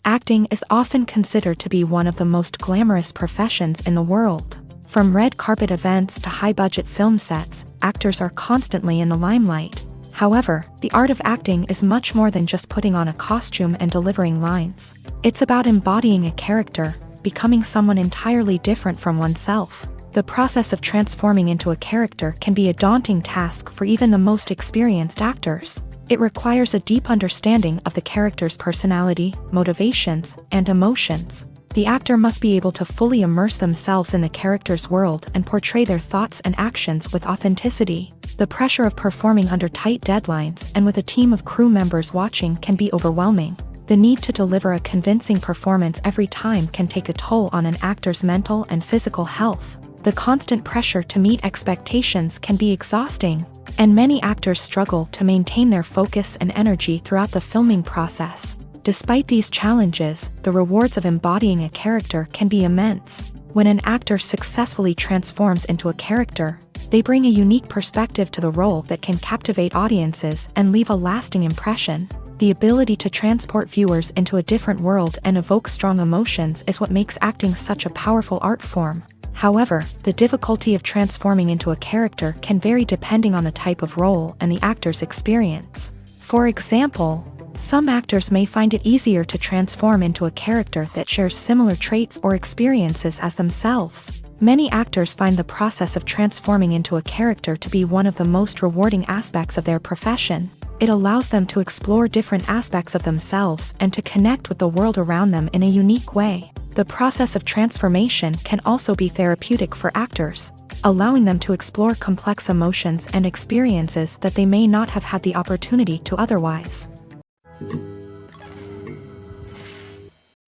Acting is often considered to be one of the most glamorous professions in the world. From red carpet events to high-budget film sets, actors are constantly in the limelight. However, the art of acting is much more than just putting on a costume and delivering lines. It's about embodying a character, becoming someone entirely different from oneself. The process of transforming into a character can be a daunting task for even the most experienced actors. It requires a deep understanding of the character's personality, motivations, and emotions. The actor must be able to fully immerse themselves in the character's world and portray their thoughts and actions with authenticity. The pressure of performing under tight deadlines and with a team of crew members watching can be overwhelming. The need to deliver a convincing performance every time can take a toll on an actor's mental and physical health. The constant pressure to meet expectations can be exhausting, and many actors struggle to maintain their focus and energy throughout the filming process. Despite these challenges, the rewards of embodying a character can be immense. When an actor successfully transforms into a character, they bring a unique perspective to the role that can captivate audiences and leave a lasting impression. The ability to transport viewers into a different world and evoke strong emotions is what makes acting such a powerful art form. However, the difficulty of transforming into a character can vary depending on the type of role and the actor's experience. For example, some actors may find it easier to transform into a character that shares similar traits or experiences as themselves. Many actors find the process of transforming into a character to be one of the most rewarding aspects of their profession. It allows them to explore different aspects of themselves and to connect with the world around them in a unique way. The process of transformation can also be therapeutic for actors, allowing them to explore complex emotions and experiences that they may not have had the opportunity to otherwise.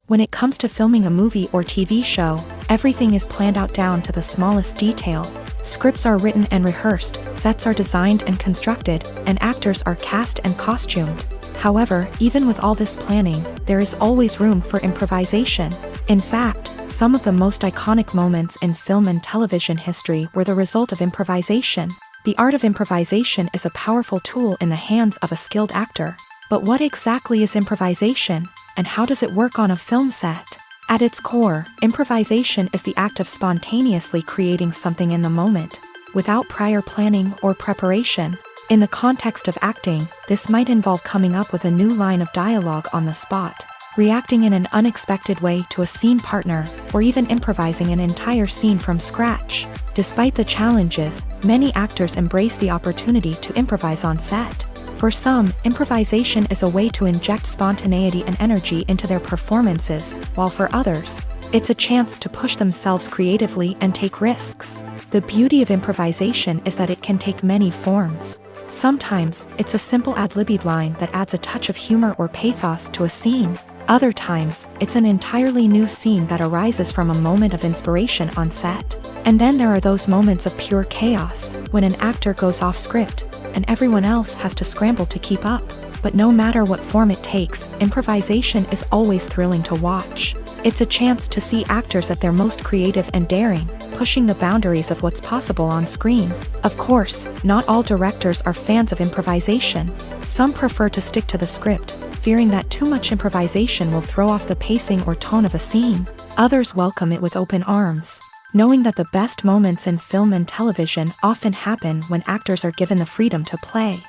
When it comes to filming a movie or TV show, everything is planned out down to the smallest detail. Scripts are written and rehearsed, sets are designed and constructed, and actors are cast and costumed. However, even with all this planning, there is always room for improvisation. In fact, some of the most iconic moments in film and television history were the result of improvisation. The art of improvisation is a powerful tool in the hands of a skilled actor. But what exactly is improvisation, and how does it work on a film set? At its core, improvisation is the act of spontaneously creating something in the moment, without prior planning or preparation. In the context of acting, this might involve coming up with a new line of dialogue on the spot, reacting in an unexpected way to a scene partner, or even improvising an entire scene from scratch. Despite the challenges, many actors embrace the opportunity to improvise on set. For some, improvisation is a way to inject spontaneity and energy into their performances, while for others, it's a chance to push themselves creatively and take risks. The beauty of improvisation is that it can take many forms. Sometimes, it's a simple ad-libbed line that adds a touch of humor or pathos to a scene. Other times, it's an entirely new scene that arises from a moment of inspiration on set. And then there are those moments of pure chaos, when an actor goes off script, and everyone else has to scramble to keep up. But no matter what form it takes, improvisation is always thrilling to watch. It's a chance to see actors at their most creative and daring, pushing the boundaries of what's possible on screen. Of course, not all directors are fans of improvisation. Some prefer to stick to the script, fearing that too much improvisation will throw off the pacing or tone of a scene. Others welcome it with open arms, knowing that the best moments in film and television often happen when actors are given the freedom to play.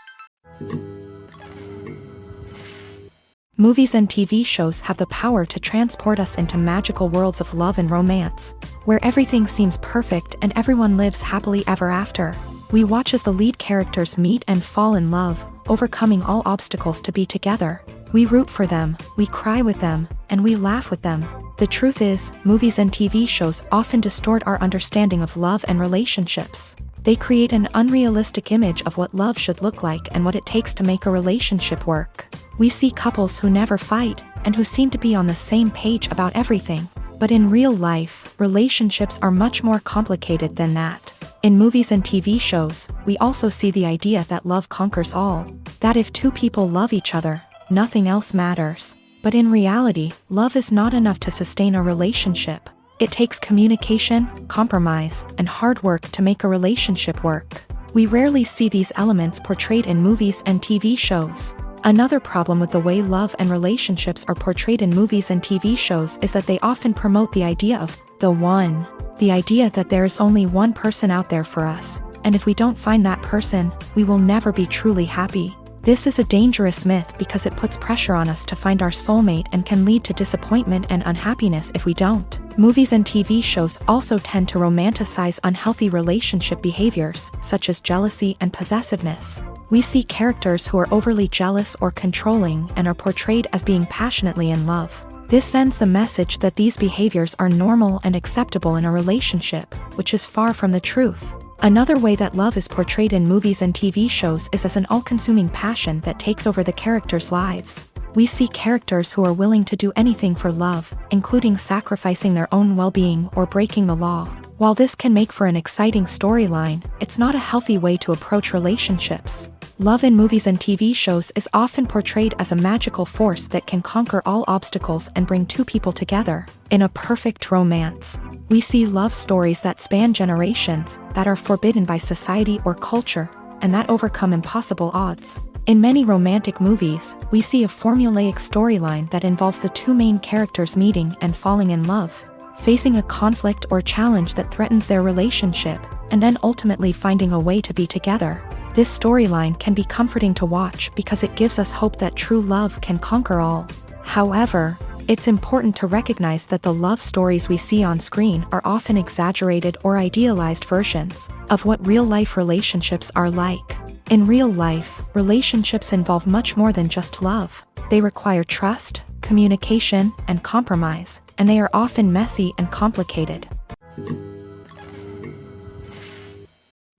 Movies and TV shows have the power to transport us into magical worlds of love and romance, where everything seems perfect and everyone lives happily ever after. We watch as the lead characters meet and fall in love, overcoming all obstacles to be together. We root for them, we cry with them, and we laugh with them. The truth is, movies and TV shows often distort our understanding of love and relationships. They create an unrealistic image of what love should look like and what it takes to make a relationship work. We see couples who never fight, and who seem to be on the same page about everything. But in real life, relationships are much more complicated than that. In movies and TV shows, we also see the idea that love conquers all. That if two people love each other, nothing else matters. But in reality, love is not enough to sustain a relationship. It takes communication, compromise, and hard work to make a relationship work. We rarely see these elements portrayed in movies and TV shows. Another problem with the way love and relationships are portrayed in movies and TV shows is that they often promote the idea of the one. The idea that there is only one person out there for us, and if we don't find that person, we will never be truly happy. This is a dangerous myth because it puts pressure on us to find our soulmate and can lead to disappointment and unhappiness if we don't. Movies and TV shows also tend to romanticize unhealthy relationship behaviors, such as jealousy and possessiveness. We see characters who are overly jealous or controlling and are portrayed as being passionately in love. This sends the message that these behaviors are normal and acceptable in a relationship, which is far from the truth. Another way that love is portrayed in movies and TV shows is as an all-consuming passion that takes over the characters' lives. We see characters who are willing to do anything for love, including sacrificing their own well-being or breaking the law. While this can make for an exciting storyline, it's not a healthy way to approach relationships. Love in movies and TV shows is often portrayed as a magical force that can conquer all obstacles and bring two people together. In a perfect romance, we see love stories that span generations, that are forbidden by society or culture, and that overcome impossible odds. In many romantic movies, we see a formulaic storyline that involves the two main characters meeting and falling in love, facing a conflict or challenge that threatens their relationship, and then ultimately finding a way to be together. This storyline can be comforting to watch because it gives us hope that true love can conquer all. However, it's important to recognize that the love stories we see on screen are often exaggerated or idealized versions of what real-life relationships are like. In real life, relationships involve much more than just love. They require trust, communication, and compromise, and they are often messy and complicated.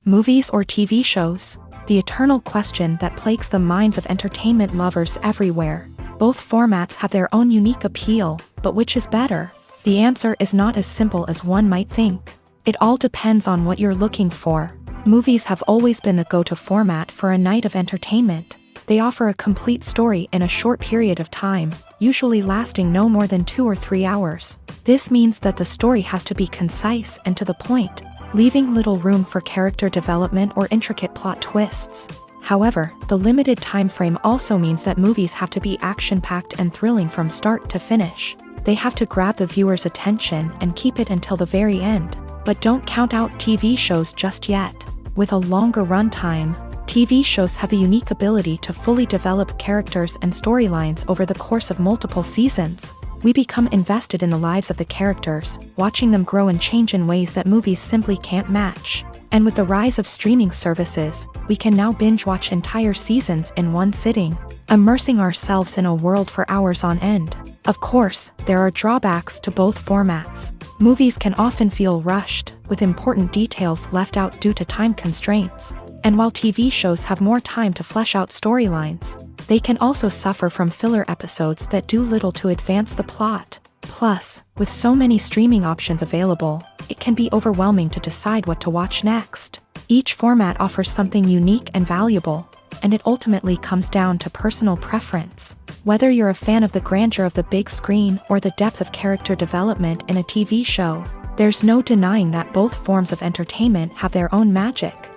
Movies or TV shows? The eternal question that plagues the minds of entertainment lovers everywhere. Both formats have their own unique appeal, but which is better? The answer is not as simple as one might think. It all depends on what you're looking for. Movies have always been the go-to format for a night of entertainment. They offer a complete story in a short period of time, usually lasting no more than 2 or 3 hours. This means that the story has to be concise and to the point, leaving little room for character development or intricate plot twists. However, the limited time frame also means that movies have to be action-packed and thrilling from start to finish. They have to grab the viewer's attention and keep it until the very end. But don't count out TV shows just yet. With a longer runtime, TV shows have the unique ability to fully develop characters and storylines over the course of multiple seasons. We become invested in the lives of the characters, watching them grow and change in ways that movies simply can't match. And with the rise of streaming services, we can now binge-watch entire seasons in one sitting, immersing ourselves in a world for hours on end. Of course, there are drawbacks to both formats. Movies can often feel rushed, with important details left out due to time constraints. And while TV shows have more time to flesh out storylines, they can also suffer from filler episodes that do little to advance the plot. Plus, with so many streaming options available, it can be overwhelming to decide what to watch next. Each format offers something unique and valuable, and it ultimately comes down to personal preference. Whether you're a fan of the grandeur of the big screen or the depth of character development in a TV show, there's no denying that both forms of entertainment have their own magic.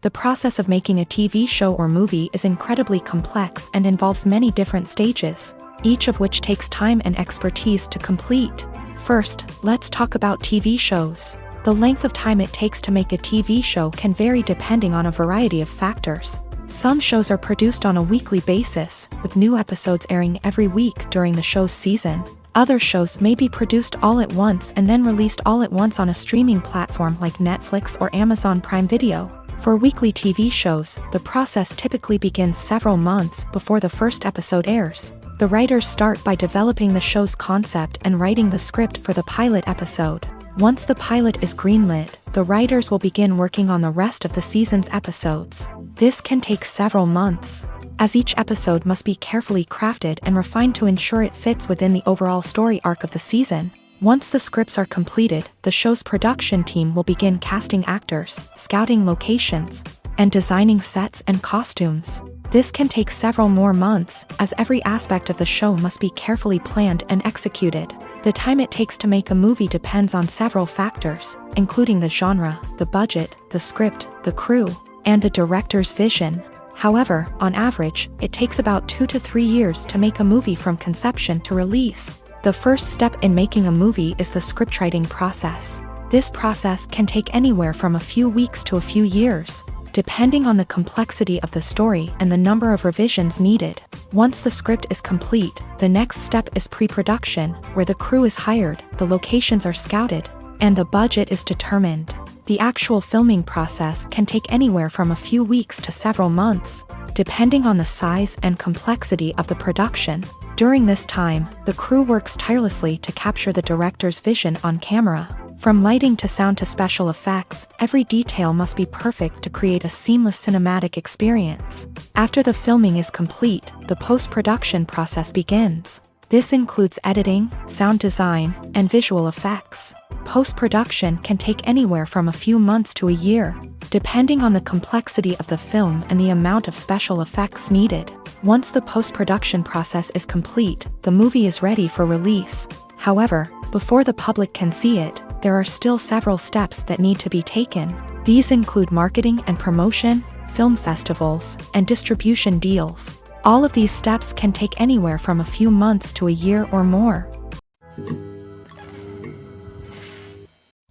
The process of making a TV show or movie is incredibly complex and involves many different stages, each of which takes time and expertise to complete. First, let's talk about TV shows. The length of time it takes to make a TV show can vary depending on a variety of factors. Some shows are produced on a weekly basis, with new episodes airing every week during the show's season. Other shows may be produced all at once and then released all at once on a streaming platform like Netflix or Amazon Prime Video. For weekly TV shows, the process typically begins several months before the first episode airs. The writers start by developing the show's concept and writing the script for the pilot episode. Once the pilot is greenlit, the writers will begin working on the rest of the season's episodes. This can take several months, as each episode must be carefully crafted and refined to ensure it fits within the overall story arc of the season. Once the scripts are completed, the show's production team will begin casting actors, scouting locations, and designing sets and costumes. This can take several more months, as every aspect of the show must be carefully planned and executed. The time it takes to make a movie depends on several factors, including the genre, the budget, the script, the crew, and the director's vision. However, on average, it takes about 2 to 3 years to make a movie from conception to release. The first step in making a movie is the scriptwriting process. This process can take anywhere from a few weeks to a few years, depending on the complexity of the story and the number of revisions needed. Once the script is complete, the next step is pre-production, where the crew is hired, the locations are scouted, and the budget is determined. The actual filming process can take anywhere from a few weeks to several months, depending on the size and complexity of the production. During this time, the crew works tirelessly to capture the director's vision on camera. From lighting to sound to special effects, every detail must be perfect to create a seamless cinematic experience. After the filming is complete, the post-production process begins. This includes editing, sound design, and visual effects. Post-production can take anywhere from a few months to a year, depending on the complexity of the film and the amount of special effects needed. Once the post-production process is complete, the movie is ready for release. However, before the public can see it, there are still several steps that need to be taken. These include marketing and promotion, film festivals, and distribution deals. All of these steps can take anywhere from a few months to a year or more.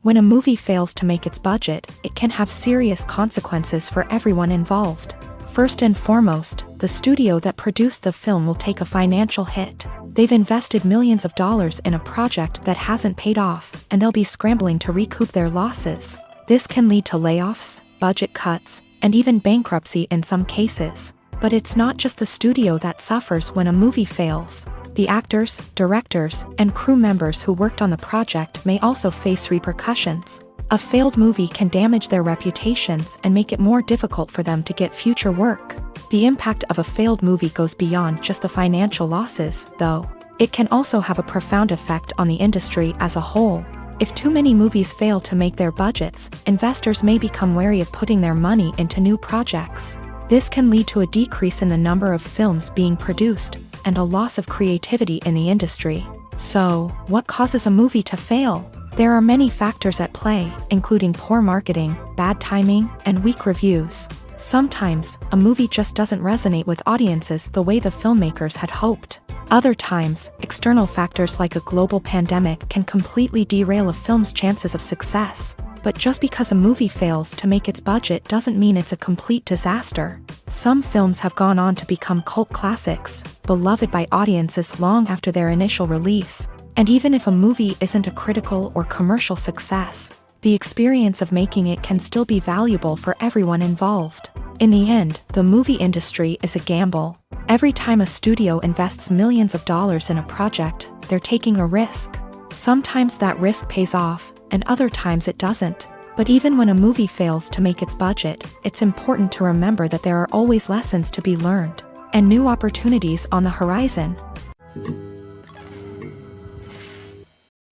When a movie fails to make its budget, it can have serious consequences for everyone involved. First and foremost, the studio that produced the film will take a financial hit. They've invested millions of dollars in a project that hasn't paid off, and they'll be scrambling to recoup their losses. This can lead to layoffs, budget cuts, and even bankruptcy in some cases. But it's not just the studio that suffers when a movie fails. The actors, directors, and crew members who worked on the project may also face repercussions. A failed movie can damage their reputations and make it more difficult for them to get future work. The impact of a failed movie goes beyond just the financial losses, though. It can also have a profound effect on the industry as a whole. If too many movies fail to make their budgets, investors may become wary of putting their money into new projects. This can lead to a decrease in the number of films being produced, and a loss of creativity in the industry. So, what causes a movie to fail? There are many factors at play, including poor marketing, bad timing, and weak reviews. Sometimes, a movie just doesn't resonate with audiences the way the filmmakers had hoped. Other times, external factors like a global pandemic can completely derail a film's chances of success. But just because a movie fails to make its budget doesn't mean it's a complete disaster. Some films have gone on to become cult classics, beloved by audiences long after their initial release. And even if a movie isn't a critical or commercial success, the experience of making it can still be valuable for everyone involved. In the end, the movie industry is a gamble. Every time a studio invests millions of dollars in a project, they're taking a risk. Sometimes that risk pays off, and other times it doesn't. But even when a movie fails to make its budget, it's important to remember that there are always lessons to be learned, and new opportunities on the horizon.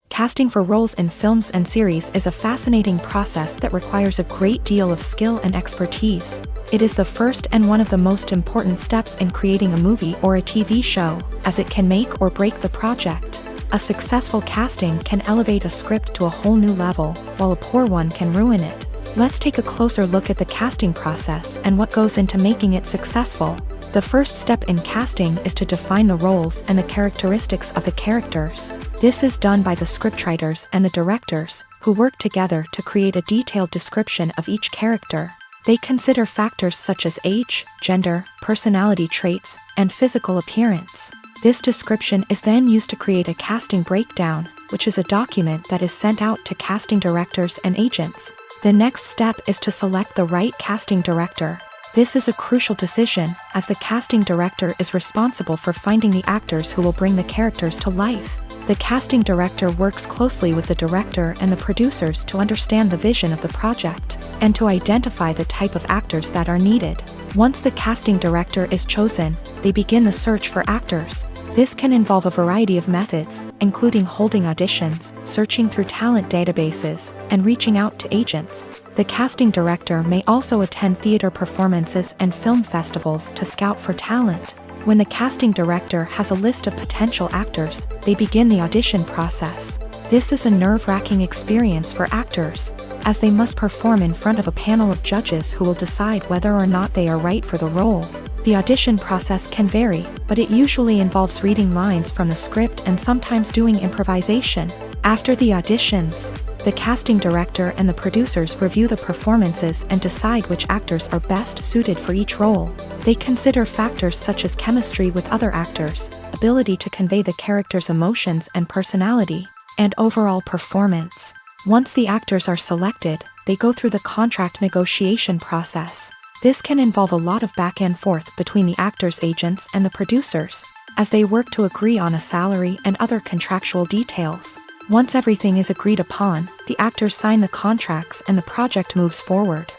Casting for roles in films and series is a fascinating process that requires a great deal of skill and expertise. It is the first and one of the most important steps in creating a movie or a TV show, as it can make or break the project. A successful casting can elevate a script to a whole new level, while a poor one can ruin it. Let's take a closer look at the casting process and what goes into making it successful. The first step in casting is to define the roles and the characteristics of the characters. This is done by the scriptwriters and the directors, who work together to create a detailed description of each character. They consider factors such as age, gender, personality traits, and physical appearance. This description is then used to create a casting breakdown, which is a document that is sent out to casting directors and agents. The next step is to select the right casting director. This is a crucial decision, as the casting director is responsible for finding the actors who will bring the characters to life. The casting director works closely with the director and the producers to understand the vision of the project, and to identify the type of actors that are needed. Once the casting director is chosen, they begin the search for actors. This can involve a variety of methods, including holding auditions, searching through talent databases, and reaching out to agents. The casting director may also attend theater performances and film festivals to scout for talent. When the casting director has a list of potential actors, they begin the audition process. This is a nerve-wracking experience for actors, as they must perform in front of a panel of judges who will decide whether or not they are right for the role. The audition process can vary, but it usually involves reading lines from the script and sometimes doing improvisation. After the auditions, the casting director and the producers review the performances and decide which actors are best suited for each role. They consider factors such as chemistry with other actors, ability to convey the character's emotions and personality, and overall performance. Once the actors are selected, they go through the contract negotiation process. This can involve a lot of back and forth between the actors' agents and the producers, as they work to agree on a salary and other contractual details. Once everything is agreed upon, the actors sign the contracts and the project moves forward.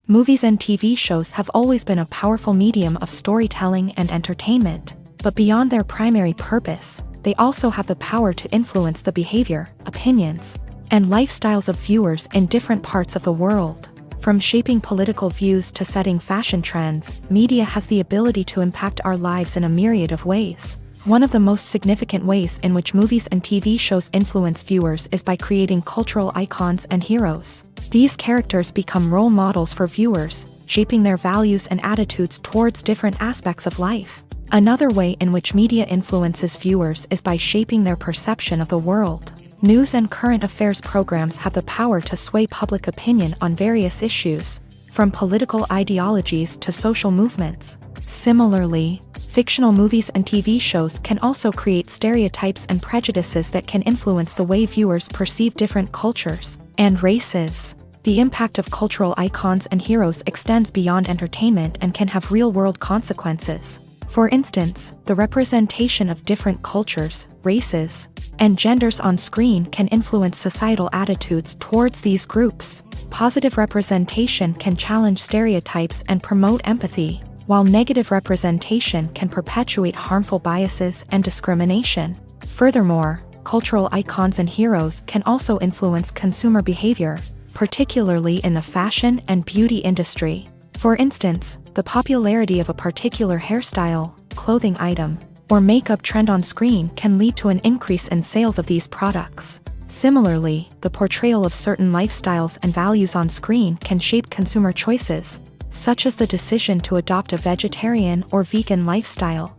Movies and TV shows have always been a powerful medium of storytelling and entertainment, but beyond their primary purpose, they also have the power to influence the behavior, opinions, and lifestyles of viewers in different parts of the world. From shaping political views to setting fashion trends, media has the ability to impact our lives in a myriad of ways. One of the most significant ways in which movies and TV shows influence viewers is by creating cultural icons and heroes. These characters become role models for viewers, shaping their values and attitudes towards different aspects of life. Another way in which media influences viewers is by shaping their perception of the world. News and current affairs programs have the power to sway public opinion on various issues, from political ideologies to social movements. Similarly, fictional movies and TV shows can also create stereotypes and prejudices that can influence the way viewers perceive different cultures and races. The impact of cultural icons and heroes extends beyond entertainment and can have real-world consequences. For instance, the representation of different cultures, races, and genders on screen can influence societal attitudes towards these groups. Positive representation can challenge stereotypes and promote empathy, while negative representation can perpetuate harmful biases and discrimination. Furthermore, cultural icons and heroes can also influence consumer behavior, particularly in the fashion and beauty industry. For instance, the popularity of a particular hairstyle, clothing item, or makeup trend on screen can lead to an increase in sales of these products. Similarly, the portrayal of certain lifestyles and values on screen can shape consumer choices, such as the decision to adopt a vegetarian or vegan lifestyle.